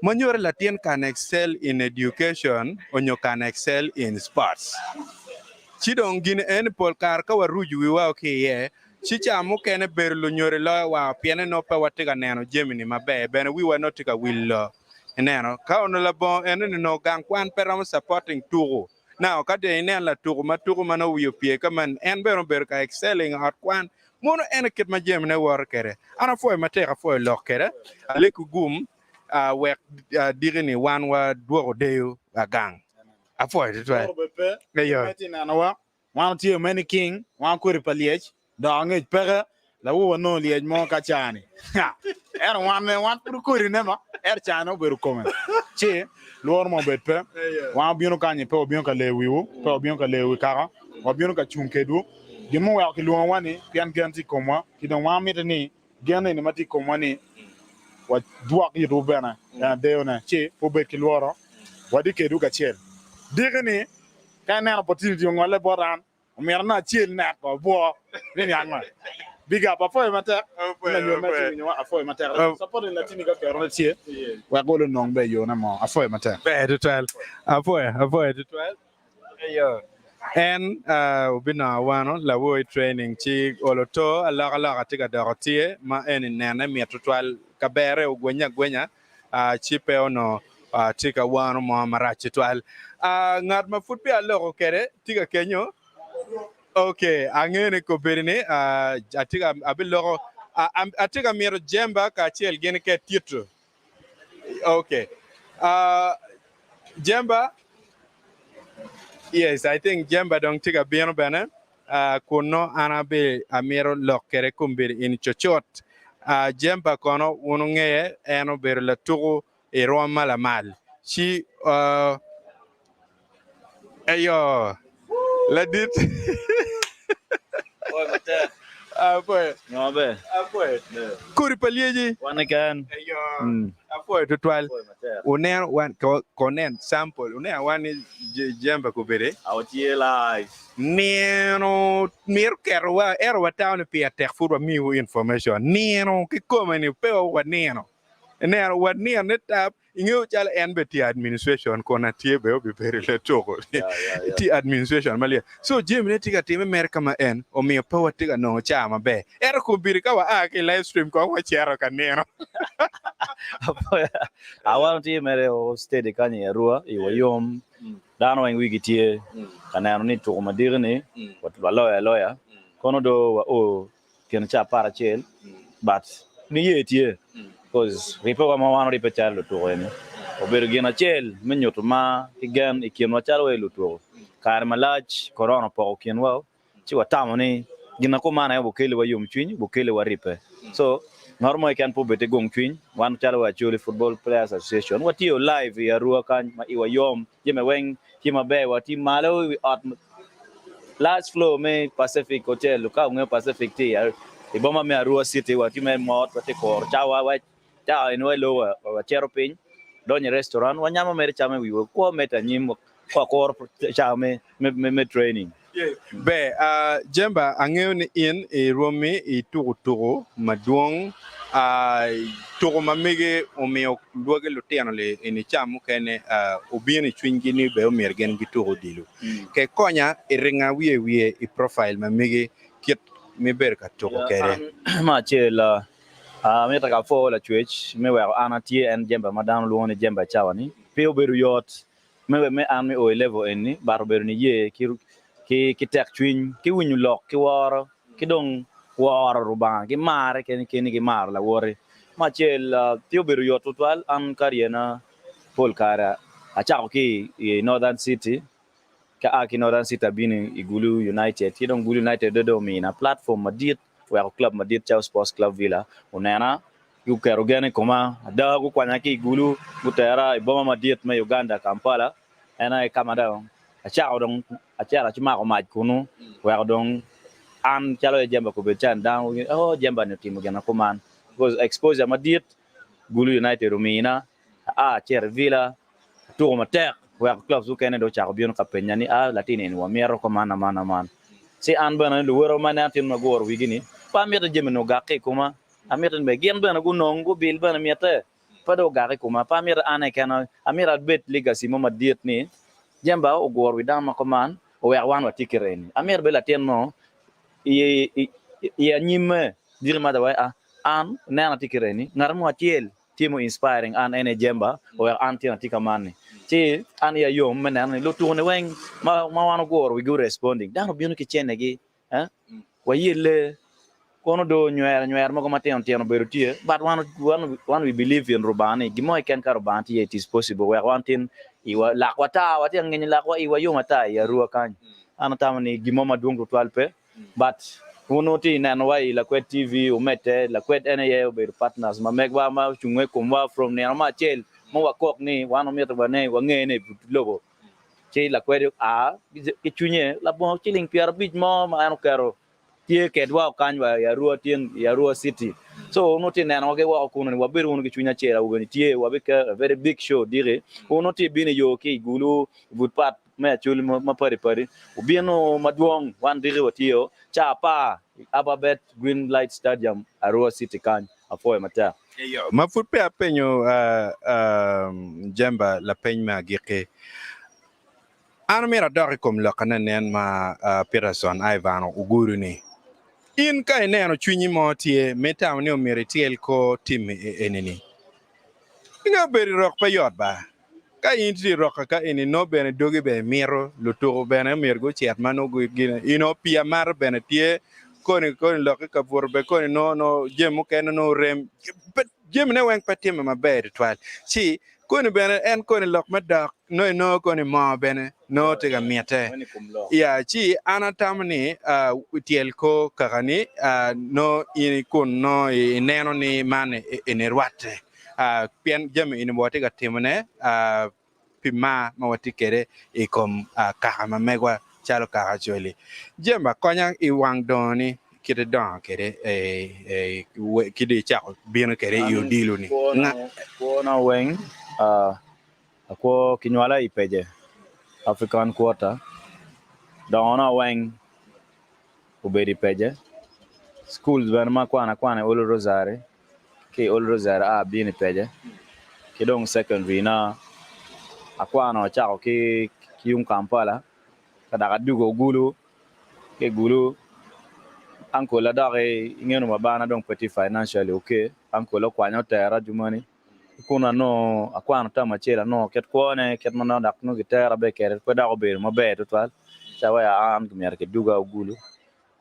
Manyor Latin can excel in education onyo can excel in sports chidong gin en polkar ka waruju wiwa okay chicha mo kene berlu nyore lo wa piene no pa watiga neno Gemini mabe bene we were not tika will neno ka ono la bon en no gang kwan peram supporting turu now ka de nen la turu mano wiyo pie ka man en ber ka excelling at kwan mono en kit ma Gemini war kere ana foi matera foi lo kere ale ku gum we digini wan wa duo deu gang a foi de toi meyo metina na wa wan tie many king wan ko repaliage da nge pere la wo no liej mo ka chani wan pur ko ri nema chano beru komen che lor mo bepe wan bionu ka nye pe obion ka lewiwo pe obion ka lewi kara obion ka chunkedu gimo wa ki luon wani pian ganti komwa ki don wan mitni gane ni mati komwani wa duak yi rubena ya deona che po be ki loro wadi kedu ka chel digni ka na opportunity ngole boran merna chiel na ko bo ni angma big up afoy matek Afoy, na nyo afoy. meti nyo afoy matek Oh. support la tini ka kero na tie wa go no be yo na mo afoy matek Be to 12. Avoid to 12. Ayo. En ubina wano la wo training chi oloto ala tiga dorotie ma en nene mi to 12 kabere gwenya chi pe ono tika wano mo marachi 12. Ngad ma futbi alo kere tiga kenyo. Okay, angene ko berine atiga abilo atiga miro jemba ka chiel gene ke titro. Okay. Jemba. Yes, I think Jemba don't take a bien bana. Kuno anabe amiro lokere kumbir in chochot. Jemba kono ununge eno ber la turu e roma la mal. She ayo la dit. Apoe. No be. Apoe. Kuri palieji. One again. Ayo. Apoe tutual. Unen one konen sample. Unen one Jemba kubere. Out here live. Nero mir kerwa erwa town pia tek furwa miu information. Nero ki koma ni peo wa nero. Nero wa nero netap inyo chala NBT administration kona tie be obi beri le toko. Ti administration malia. So Jim ne tiga time America ma en o mi power tiga no chama be. Era kubiri ka wa ke live stream ko wa chero ka nero. I want to mere o steady kanye rua iwa yom. Dano en wigi tie kana ni to ma dirne wat lawyer kono do wa o ken cha para chel but ni ye tie cause ripo wa ma wano ripetar lo to ene o ber gena chel menyoto ma igen ikiem wa chalo lo to kar malach corona po ken wa chi wa tamoni gina ko mana bo kele wa yom chwin bo kele wa ripe so normal can po bete gong twin one chalo wa chuli football players association what you live ya rua kan ma iwa yom jeme weng kima be wa team malo at last floor me Pacific hotel ka nge Pacific ti ya iboma me rua city wa team mot wa te kor chawa wa ta eno lo wa chero pin donye restaurant wa nyama mere chame wi ko meta nyim ko kor chame me training Be Jemba angeo ni in e romi e turu maduong turu mamige omeo luoge lutiano le ini chamu kene ubieni chwingi ni be omergen gituru dilu ke konya iringa wie i profile mamige kit mi berka turu kere ma chela me ta ka fo la chwech me wa anatie en Jemba madan luone Jemba chawani pe oberu yot me an me o level enni barberu ni ye ki tek twin ki winyu lok ki woro ki dong woro ruban ki mare ken ki mar la wore ma chel tio beru yo total an kariena pol kara a chao ki Northern City ka aki Northern City bini igulu United ki dong gulu United do mina platform madit wa club madit chao sports club villa unena yu kero gene koma da ku kwanya ki igulu gutera iboma madit me Uganda Kampala ena e kamada achao dong achara chuma ko maj kunu wa dong an chalo Jemba ko bechan down Jemba ne timu gana kuman because exposure madit gulu United rumina cher villa to matek wa club su kene do chako bion kapenya ni latine ni wa mero ko man si an bana lu woro mana tin magor wigini pa meta Jemba no gake kuma ameta be gen bana gu nongo bil bana meta pa do gake kuma pa meta ane kana amira bet legacy mo madit ni Jemba o gor widama koman o ya wan watikireni amer bela tenno ye nyime dirma da wa an na tikireni ngarmo atiel timo inspiring an ene Jemba o ya anti tikamani ti an ya yom menan lo tune weng ma wan gor we go responding dano bionu ki chenegi wa yele kono do nyer mo ko maten tieno berutie but one we believe in rubani gimo ken ka rubanti it is possible we wantin iwa lakwata wati ngeni lakwa iwa yo mata ya ruwa kan ana tamani gimo madung total pe but unoti nan wai la kwet TV umete la kwet NA be partners ma megba ma chungwe kumwa from ne ma chel mo wa kok ni wano meto bane wa ngene logo che la kwet ki chunye la bo chiling piar bit mo ma anu karo tie kedwa kan wa ya ruwa city so unoti nan wa ke wa kuno wa beru no ki chunya chela ubeni tie wa be a very big show dire unoti bini yo ki gulu would part me achuli ma pari ubino maduong wan diri watio cha pa Alphabet Green Light Stadium Arua City kan afoe mata Yo, mafut pe apenyo jemba la peny ma gike. Ano mira dori kom lokana nen ma Peterson Ivan uguru ni. In ka neno chunyi mo tie meta ni omere tiel ko tim enini. Inga beri rok pa yot ba. Ka inti roka ka ini no bene dogi be miro luturo bene mirgo chiat mano gina ino pia mar bene tie koni loki ka be koni no jemu ken no rem jemu ne weng patim ma ber twal chi koni bene en koni lok madak no koni ma bene no tega miete ya chi anatamni tiel ko kagani no ini kun no ineno ni mane enerwate pian jam ini wati ka timone pima mawati kere ikom kahama megwa chalo kaha choli jemba konya iwang doni kide don kere kide chako bino kere yu dilu ni na weng ako kinwala ipeje African quarter dona weng ubedi peje schools ban ma kwana olo rosare ke olo rosare bini peje kidong secondary na akwana chako ki yung Kampala kada dugo gulu ke gulu anko la dare ngeno mabana donc petit financially okay anko la kwanya tera jumani kuna no akwana tama chela no ket kone ket mana dak no gitera be kere ko da ko be mo be total chawa ya am gmer ke duga gulu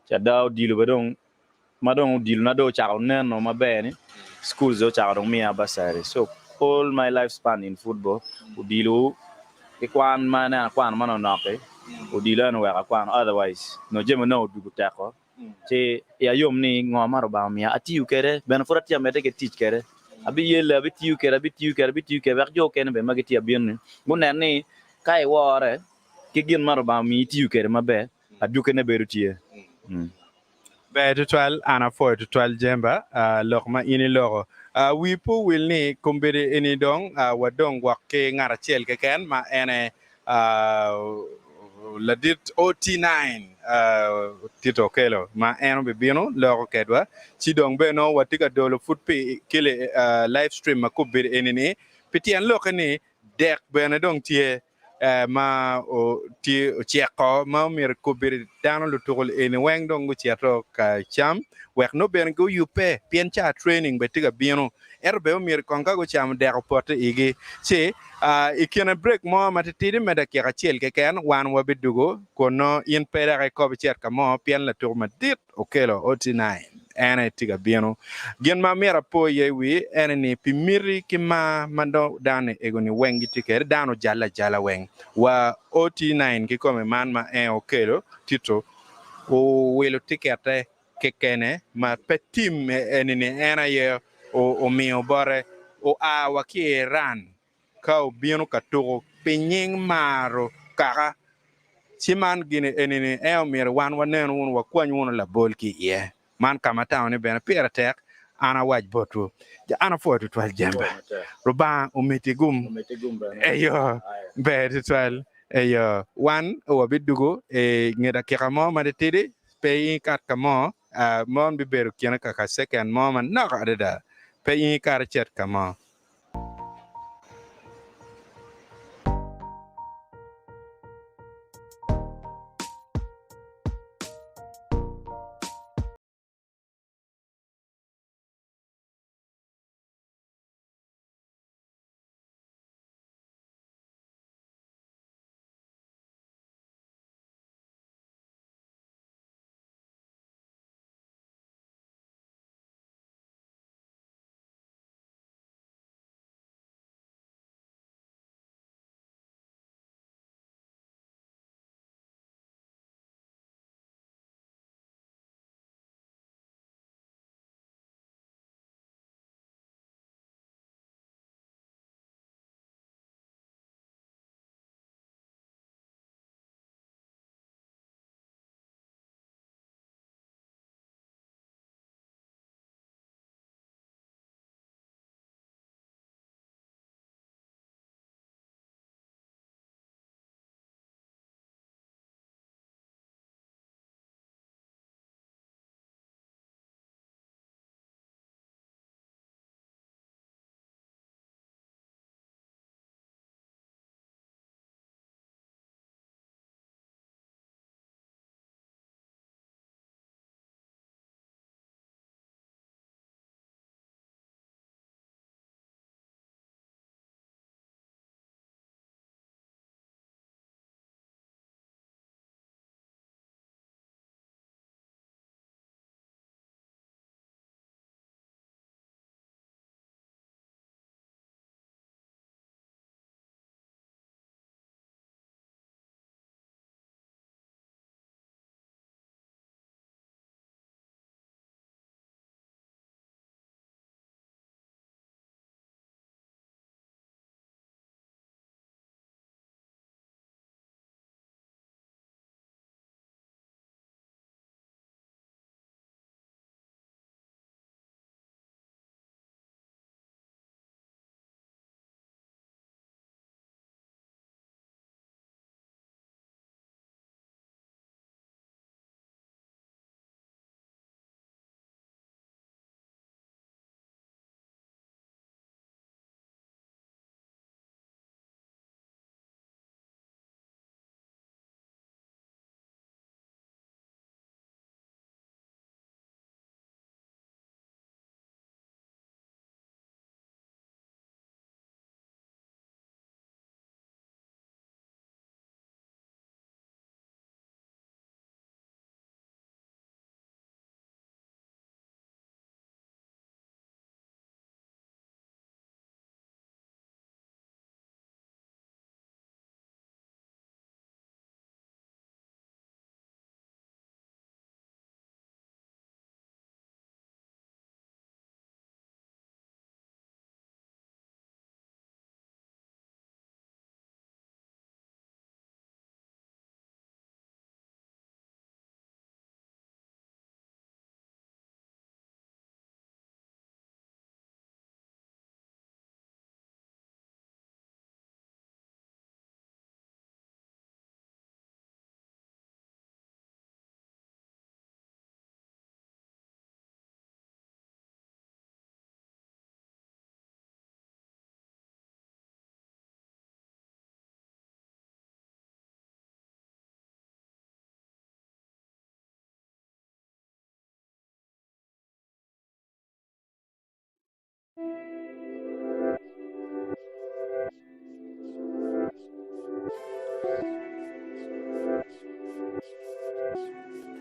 cha daw dilu badong madong dilu na do chako neno mabene schools do chako mi abasari so all my lifespan in football udilu ikwan mana noke udila no wa kwan otherwise no jemo no dugu tako che ya yom ni ngomaro ba mi ati ukere ben forati amete ke teach kere abi yele abi tiu kere ber jo ken be magiti abirni munen ni kai wore ke gin maro ba mi tiu kere mabe aduke ne berutie be twal ana fo twal jemba lokma ini logo wipo wilni kumbere ini dong wadong wakke ngara chel ke ken ma ene la dit OT9 tito kelo ma eno be bino logo kedwa ci dong be no watika dolo futpe kile live stream ma kubir enini pitian lokani dek be na dong tie ma o ti cheko ma mir kubir dano lutugol eni weng dong cheto ka cham wek no ben go yupe pien cha training betiga bino erbe mir konga go cham dek pot igi che ikena break mo matitidi meda kya chel ke ken wan wabidugo kono in pera ka ko cher ka mo pien la tur madit okelo OT9 ene tiga bino gen ma mera po yewi ene ni pimiri kima mando dane egoni wengi tiker dano jala weng wa OT9 ki kome man ma okelo tito o welo tikete kekene ma petim ene ni ena ye o mio bore o waki ran ka bino katoro pinying maro kaka siman gine enini mir wan wanen won wakwan won la bolki ye man kama tawne ben pera tek ana waj botu ana fotu twal jemba roba umetigum eyo be twal eyo wan o bidugo ngeda kiramo ma de tede pe kat kamo mon bi beru kiana ka second moment na ka da pe kar chet kamo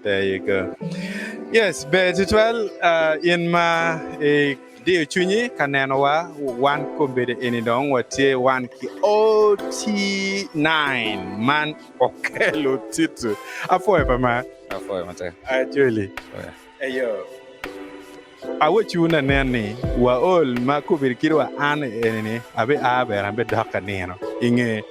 There you go. Yes, Betitwell, in my dear Chuni, Kananawa, one combede in it on what one ki OT9 man okelo titu. Afoever man. Julie. Ayo. I want you na nani wa all ma kubiri kirwa an enini abe ambe daka neno inge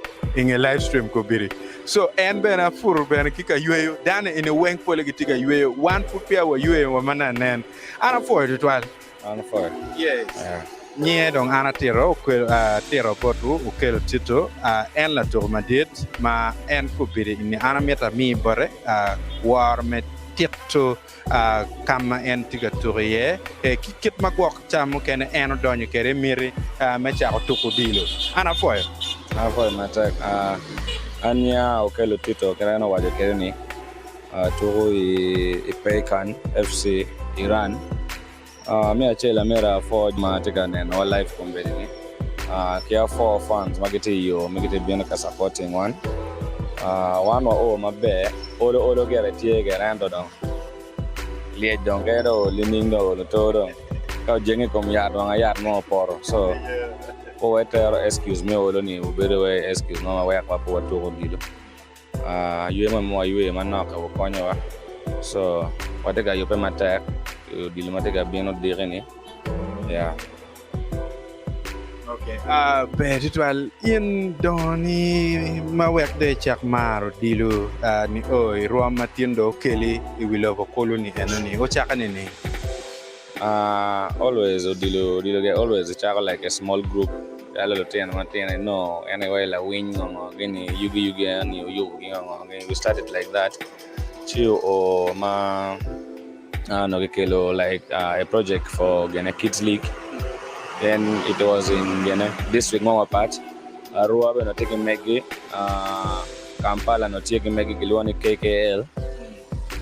live stream kubiri so en bena fur bena kika yueyo dana in a weng pole kitika yueyo one foot pia wa yueyo wa mana nen ana for it twal ana for yes nye dong ana tiro tiro botu ukelo tito en la tourmadit ma en kubiri ni ana meta mi bore war met tito kama en tiga tourier kikit magwok chamo kene en donyo kere miri me chako tuku dilo ana foyo matek anya okelo tito kere no wajo kere ni tuku i Paykan FC Iran me achela mera forge ma tiga neno live company ni kia for fans magiti yo magiti biena ka supporting one wa o mabe olo gere tie gerando don liet don kero lining do todo ka jenge kom yar wanga yar no poro so ko wetero excuse me olo ni ubere we excuse no wa kwa po to gilo yue mo yue manaka ko konyo wa so watega yope matek dilo matega bieno direni yeah. Okay. Betitwal in doni mawek de chak maro dilo ni oi ruam matindo keli iwilo koloni enoni o chakani ni always dilo get always chak like a small group alo ten matin no anyway la win no gini yugi and yugi we started like that chiu o ma no kelo like a project for Gene Kids League. Then it was in this week Mama Pat Arua no taking Megi Kampala no taking Megi Gilwani KKL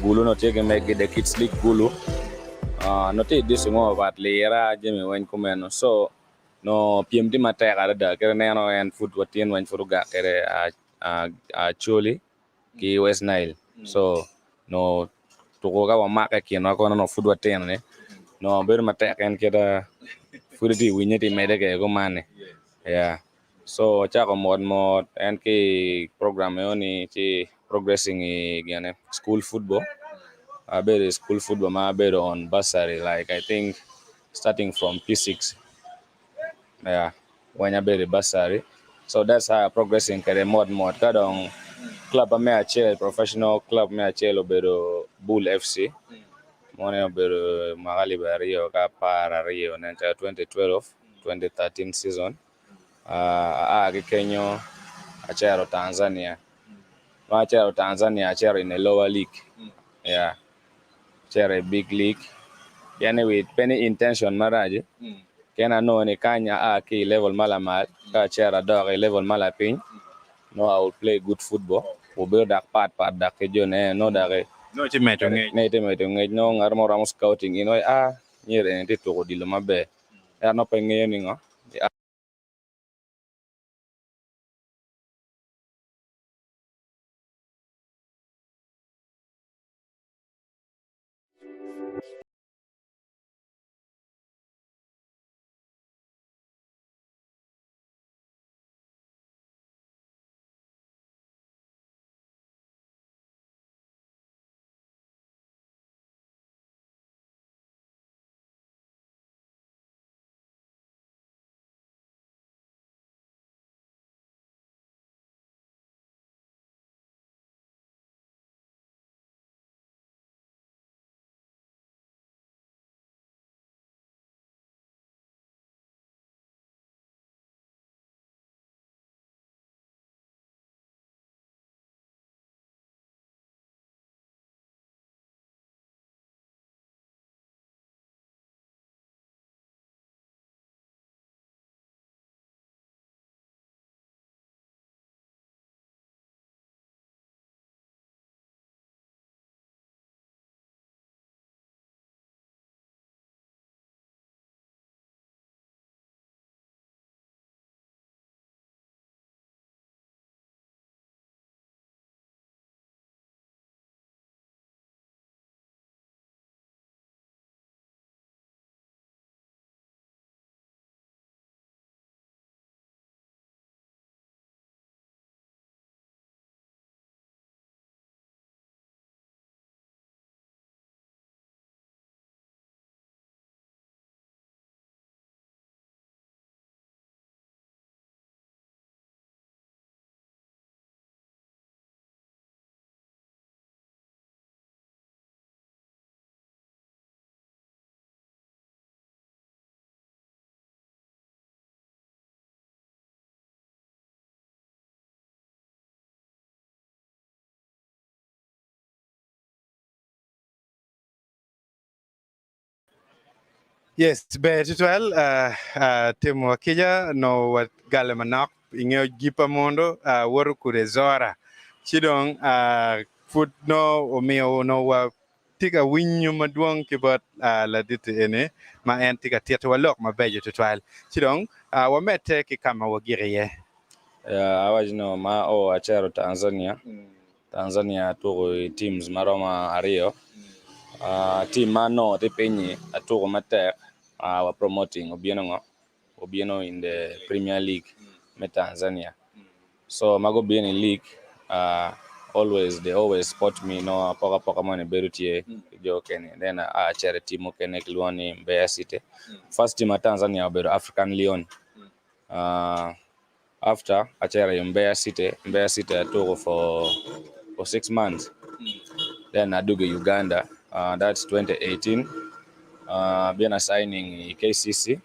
Gulu no taking Megi the Kids League Gulu no take this week Mama Pat Lera Jimmy when come so no PMD matera da kere neno and food watien when furuga kere Choli ki West Nile so no to go wa maka ki no kono no food watien ne no ber mateka en keda Furiti winyeti medeke go mane. Yeah. So chako mod and ki program yoni chi progressing again school football. I bet school football ma bet on bursary like I think starting from P6. Yeah. When I bet bursary. So that's how progressing kare mod kadong club me achel professional club me achel obero Bull FC. Money obero Magali Rio ka para Rio na 2012-2013 season Kenyo achero Tanzania achero in a lower league yeah achero a big league yani with penny intention maraje kena no ni kanya ki level malamal ka achero dog level malapin no I will play good football obero dak part dak jone no dak no timeto ngai no ngar mo ramo scouting ino nyere enti to dilo mabe no pengen ni ngo Yes, be tutual tim wakija no wat gale manak ingeo gipa mondo waru kure zora. Chidong food no omio no wa tiga winyu maduong kibot la dit ene ma en tiga tieto walok ma beje tutual. Chidong wa mete ki kama wagiri ye. Awajino ma o achero Tanzania. Tanzania tugo teams maroma ario. Team mano te penyi atugo matek were promoting Obieno in the Premier League me Tanzania. So mago being in league they always spot me no poka money berutie jo Kenya. Then I chair team okene Kilwani Mbeya City. First team at Tanzania beru African Lion. After I chair Mbeya City I took for 6 months. Then I do Uganda. That's 2018. Been signing KCC.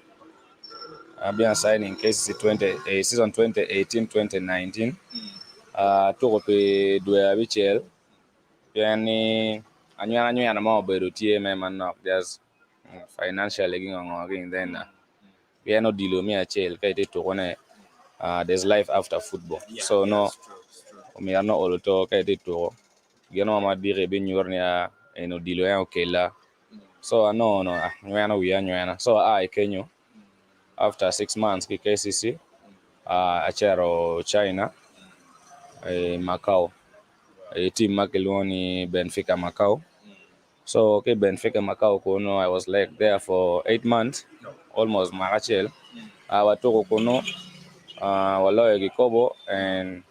Been signing KCC season 2018-2019. Took pe dua bichel. Piani anyuana na mo berutie me manok just financially going then. Piano dilo mi achel kaite to there's life after football. So no we are not all to kaite to geno ma dire be nyornia eno dilo ya okela. So no nyana so Kenyo after 6 months KCC achero China Macau team Makeloni Benfica Macau. So Benfica Macau kono I was like there for 8 months almost Marachel. Watoko kono waloyo Gikobo and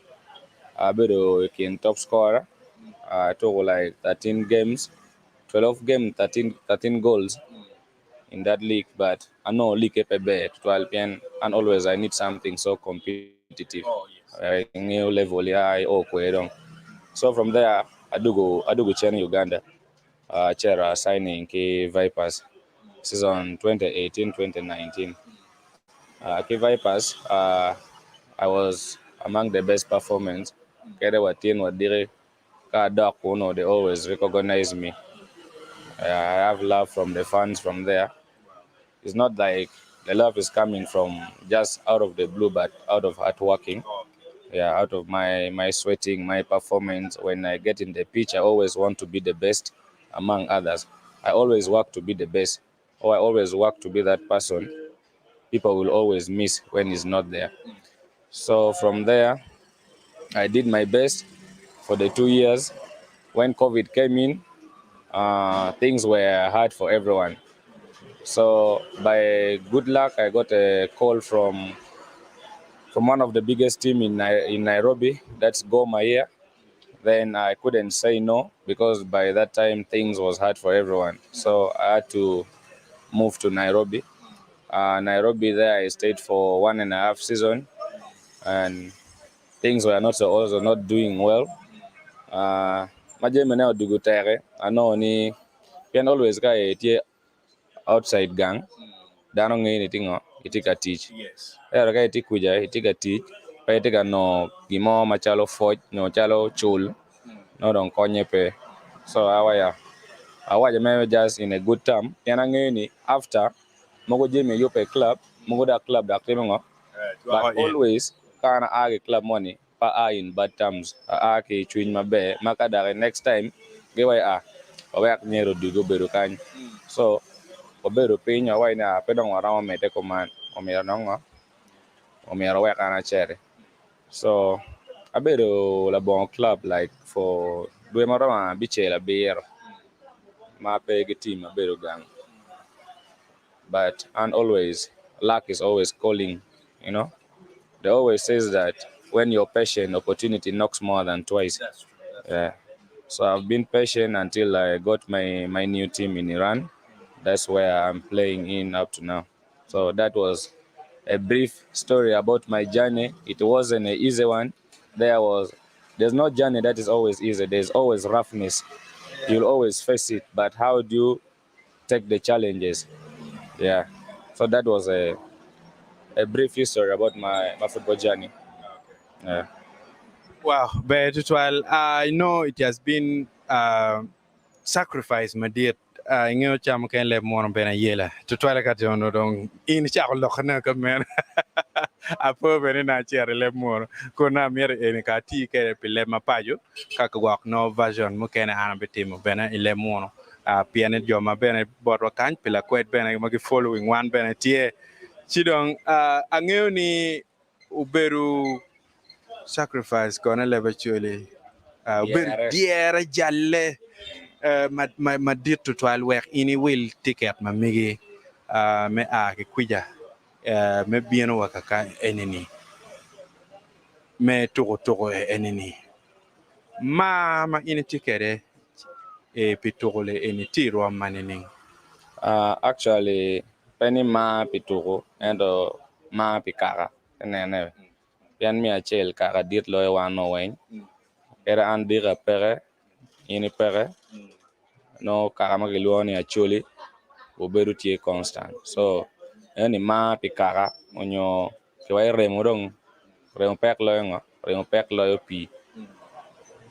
Abedo kin top scorer. I took like 13 games, 12 games, 13 goals in that league, but I know league EPB 12 and always I need something so competitive. New level so from there I do go China Uganda. Chair signing K Vipers season 2018-2019. K Vipers I was among the best performance. Kere watien wadire ka dark they always recognize me. I have love from the fans from there. It's not like the love is coming from just out of the blue, but out of hard working. Yeah, out of my sweating, my performance. When I get in the pitch, I always want to be the best among others. I always work to be the best, or I always work to be that person people will always miss when he's not there. So from there, I did my best for the 2 years. When COVID came in, things were hard for everyone. So by good luck, I got a call from one of the biggest team in Nairobi. That's Gor Mahia. Then I couldn't say no because by that time things was hard for everyone. So I had to move to Nairobi. Nairobi there I stayed for 1.5 seasons, and things were also not doing well. Majeme na dugutere ano ni can always ga outside gang. Dano ngi tingo itika teach. Yes. Era ga itikuja itika teach. Pa itika no gimo machalo forge no chalo chul. No don konye pe. So awaja me just in a good time. Yana ngi ni after mogo jeme yope club, mogo da club da temengo. But always kana age club money pa in bad terms. Ke chuin mabe makadare next time gewa awak nyero dugo beru kan. So oberu pinya wai na pedong orang mete koman omira nongo omira wek ana chere. So aberu la bon club like for due marama biche la beer ma pege team aberu gang. But and always luck is always calling, you know. They always says that when you're patient, opportunity knocks more than twice. Yeah. So I've been patient until I got my new team in Iran. That's where I'm playing in up to now. So that was a brief story about my journey. It wasn't an easy one. There's no journey that is always easy. There's always roughness. You'll always face it. But how do you take the challenges? Yeah. So that was a brief history about my football journey. Yeah. Wow, but I know it has been sacrifice, my dear, ngeo cham ken le mon bena yela to twala ka jono don in cha lo khana ka men a po bene na chere le mon ko na mer en ka ti ke pile mapajo ka ka wak no version mo ken an betimo bena ile mon a pianet jo ma bene bot wa kan pila kwet bene ma ki following one bene tie chidong angeo ni uberu sacrifice kona lebe chole uberu diere jalle ma dit to twal wer ini will ticket ma migi me a ke kuja me bieno wakaka eneni me toko eneni ma ini ticket e pitole eni tiro manini Actually, penny ma pituro and ma pikara nene. Pian mi achel kara dit loy wan no wen. Era an dira pere ini pere no kara magiluoni acholi oberu tie constant. So any ma pikara onyo kiwai remodong pek loy pi.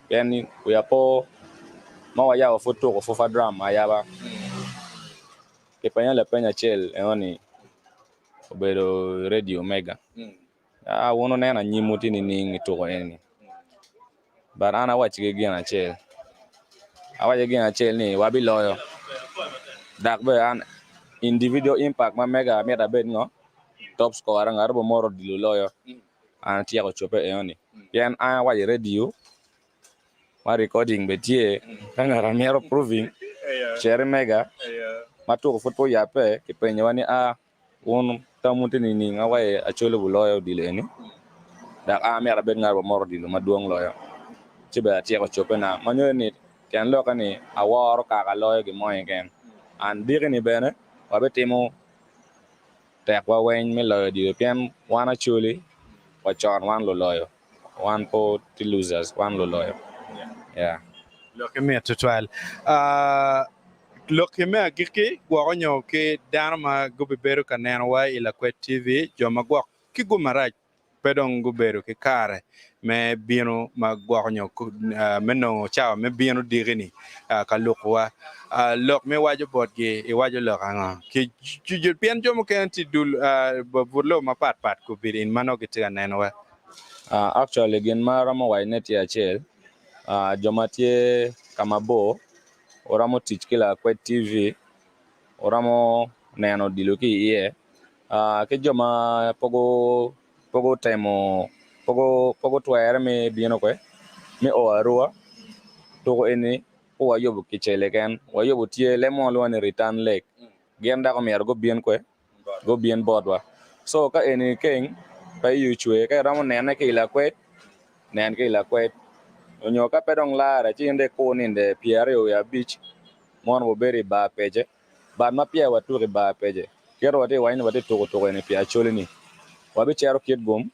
Pian ni kuyapo ma waya wa foto ko fofa drum ayaba. Que penya la penya chel eoni obedo radio mega wono nena nyimuti ni ningi to eni barana wachi ge gina chel awaje gina chel ni wabi loyo dak be an individual impact ma mega meda bed ngo top scorer ngarbo moro dilu loyo an tia ko chope eoni yen an waje radio ma recording betie ngara mero proving share mega matu football ya pe ke penye wani won tamuti ni ninga wae achole buloyo dileni da mera ben ngar moro dilu maduong loyo tibe atia ko chopena manyo ni kan lo kani awaro ka loyo gi moy ken an dire ni bene wabe timo tek wa wen me loyo di pem wana chuli wa chon wan lo loyo one po to losers one lo loyo yeah look me to twal look me giki gwagonyo ke darma guberu kaneno wa ila kwet tv joma gwak ki gumaraj pedong guberu ke kare me bino ma gwagonyo meno chawa me bino digini ka lokwa lok me wajo bodge e wajo lokanga ki jujul pian jomo kenti dul burlo ma pat ko birin mano gitiga neno wa actually gen mara mo wa net ya chel joma tie kama bo oramo teach kila kwet tv oramo neno diluki iye ke joma pogo temo pogo twere me bino kwe me o arua to eni o ayobu kichele ken o ayobu tie lemon lo ni return leg genda ko mer go bien kwe go bien bodwa so ka eni king pa yu chwe ka ramo nene ke ila kwet nen ke ila kwet onyo ka pedong lara chinde ko ninde piare o ya beach mon bo beri ba peje ba ma pia watu ri ba peje kero wate waini wate to ni pia chole ni wabi chero kid gum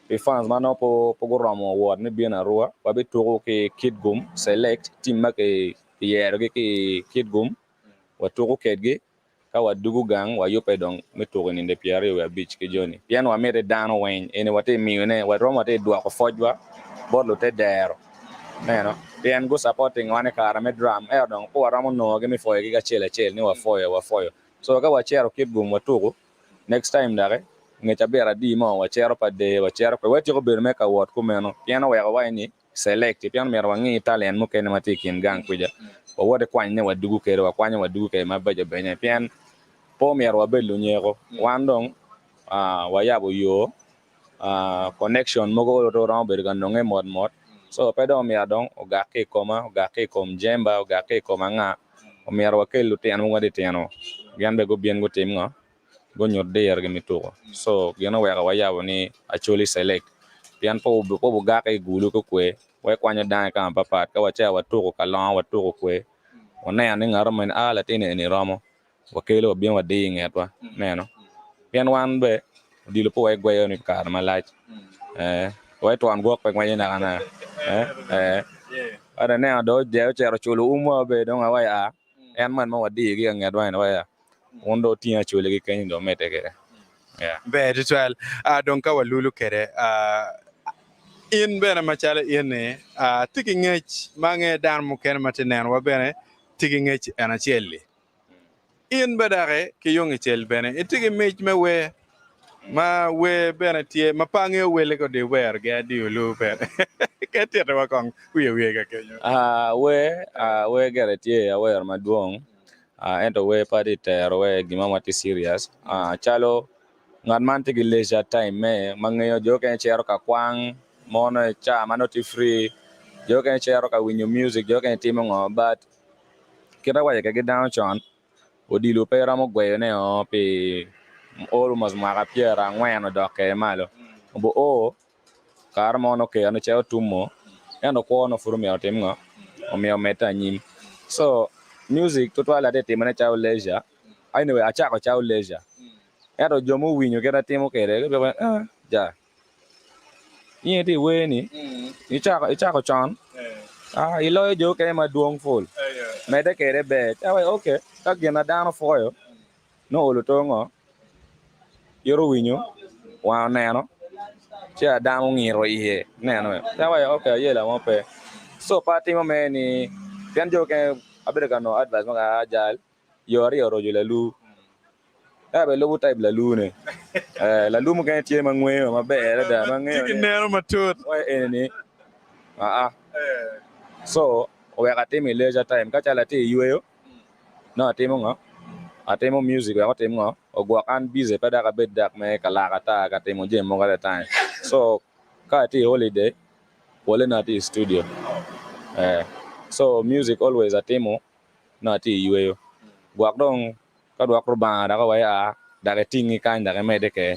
e fans mano po go ramo award ne bien arua wabi to ke kid gum select team ma ke yero ke kid gum watu ko kedge ka wadugu gang wa yope dong me to ni de piare o ya beach ke joni pian wa mere dano wen ene wate miune wa roma te dua ko fojwa borlo te dero neno pian go supporting wane kara me drum dong ko ramo no ge me foye ga chele ni wa foyo so ka wa chero kid gum watugo next time dare ngecha bera di mo wa chero pa de wa chero ko wati ko ber me ka wot ko meno pian wa ni select pian mer wa ngi talent mo ken mati kin gang kuja o wode kwanye wa dugu kere wa kwanye wa dugu ke ma baje benya pian po mer wa belu nyego wandong wa yabo yo connection mo go ro ro ber gan nge mod so pedo mi adong o ga ke kom jemba o ga ke koma nga o mi arwa ke lu tian mo ngade tiano gambe go bien go tim nga go nyorde yer ge mi to so gena wa ya woni actually select pian po ga ke gulu ko kwe wa kwanya dan ka papat ka wa cha wa to ka la wa to kwe ona ya ni ngaro men ala tine ni ramo wa ke lo bien wa de ngetwa neno pian wan be dilo po wa gwe ni ka ma lach wa to an go pe ngwa na kana ada ne ado je chero chulo umo be don wa ya en man ma wadi gi ngetwa na wa ya ondo tia chulo gi kan do mete ke yeah be ritual donc ka walulu kere in bena machala in ne tiki ngech mange dan mo ken matenen wa bene tigi ngech ana chelli in badare ki yongi chel bene itigi mech me we bene tie ma pange wele ko de wer ga di lu bene ke tie to kong we ga kenyo we gere tie awer maduong ento we padi tero we gima mati serious chalo ngat man tigi leisure time me mangeyo joke chero ka kwang mono cha manoti free joke chero ka winyo music joke timo ngo but kira waye ka down chon odilu pera mo gwe ne o pe almost mara piera ngweno doke malo bo kar mono ke ano cheo tumo eno ko no furu mi otim ngo o mi meta nyim so music to twala de timane chao leisure anyway acha ko chao leisure ero jomo winyo kera timo kere ja yeti weni icha ko chon ilo jo ke ma duong full mede kere be okay ka gena dano foyo no olutongo yoro winyo wa neno chia damo ngiro ihe neno okay yela mo pe so party mo me ni pian jo ke abere no advice mo ga jal yori yoro jule lu be lu type la lu ne la lu mo ke tie mangwe ma be da mangwe tigi neno matut wa eni so we got him leisure time ka chala ti yueyo no timo ngo atemo music wa temo ngo ogwa kan busy pada ka bedak me kala kata ka temo je mo ka time so ka ti holiday wala na ti studio so music always atemo na ti yueyo gwa dong ka dwa ko ba da ka wa daga tingi kan daga me de ke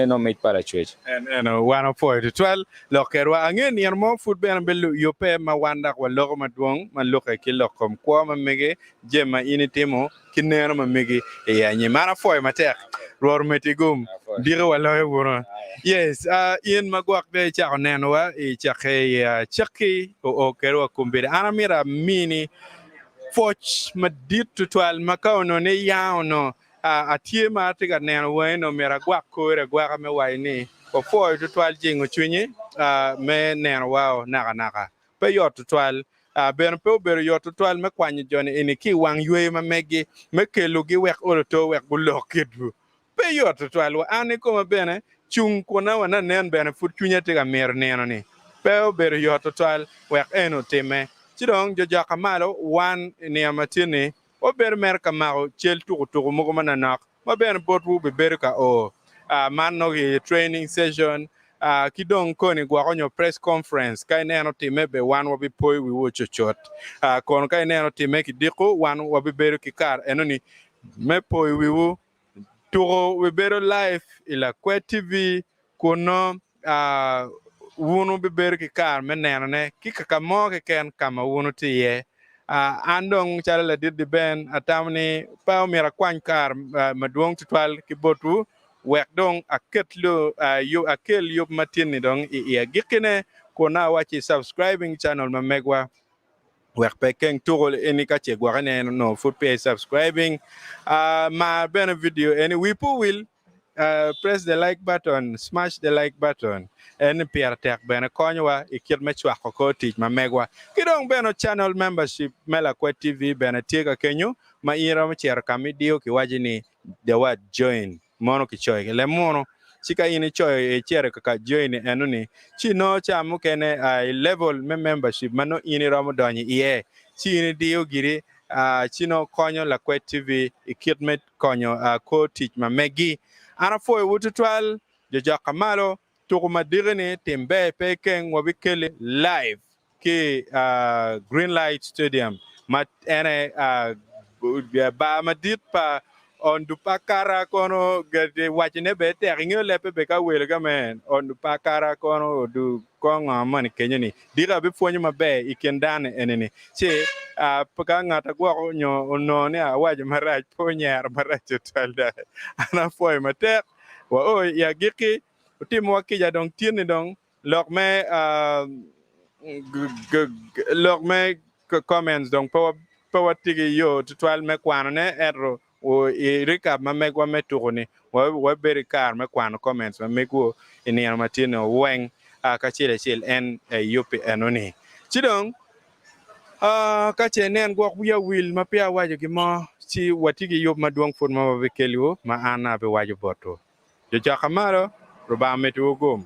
no make para church and 104 to 12 lokerwa angen yer mo football belu yope ma wanda ko logo madwong man loke ki lokom ko ma mege jema initimo kinero ma mege e yanyi mara foy matek ror metigum dire wala woro yes in magwak de cha nenwa e chake chaki o kerwa kumbire anamira mini foch madit to 12 makauno ne yaono atie ma tiga neno weno mera gwa kore gwa me waini ko fo to twal jingo chunyi me neno wao naka pe yo to twal ben pe ber yo to twal me kwany joni eni ki wang ywe ma megi me kelu gi wek oro to wek bulo kidu pe yo to twal wa ani ko ma bene chung kona wana nen bene fut chunya tiga mer neno ni pe ber yo to twal wek eno time chidong jo jakamalo wan ni amatini o ber mer ka mago chel tugu mo mana nak ma ben botu be ber ka o man no training session kidong koni gwa konyo press conference kai neno time be wan wo bi poi wi wo chochot kon kai neno time ki diko wan wo bi ber ki kar enoni me poi wi wo tugo we ber live ila Kwe TV kono wunu bi ber ki kar me neno ne ki ka mo ke ken kama wunu tiye andong chala did the ben atamni pa mira kwan kar maduong tutwal kibotu wek dong aketlo yo akel yo matini dong ya gikene kona wachi subscribing channel ma megwa wek pekeng tugol eni ka che gwagane no foot pay subscribing ma ben video any wipu will press the like button, smash the like button. And Pierre Tech Bena Konwa, Ikir Mechwa Koko teach my megwa. Kidong Beno channel membership, Mela Kwe TV, Bena Tiga Kenyu, ma ira mchera kamidio kiwajini the word join. Mono kichoy. Le mono, chika ini choy chere kaka join enuni. Chi no cha mukene level membership, mano ini ramadonyi iye. Chi ini dio giri, chino konyo la Kwe TV, Ikir Met konyo ko teach my megi. Ana foi wututwal joja kamalo tukuma direne tembe pekeng wabikele live ki Green Light Stadium mat ene ba madit pa on du pakara kono gade wachine be teringo lepe be ka welga men on du pakara kono du konga man kenyani dira be fonyi mabe ikendane enene che paka ngata gwa nyo no ne awaje maraj ponyar maraj talda ana foi matek wa o ya giki timo wakija dong tieni dong lok me comments dong pa tigi yo tutwal me kwano ne erro o recap ma megwa metugoni wa beri kar me kwano comments ma mego ini matino weng ka chile en yope enoni chidong ka che nen go ya wil ma pia wajo gi mo si watigi yob maduong fun ma be kelio ma ana be wajo boto jo cha kamaro roba metu gom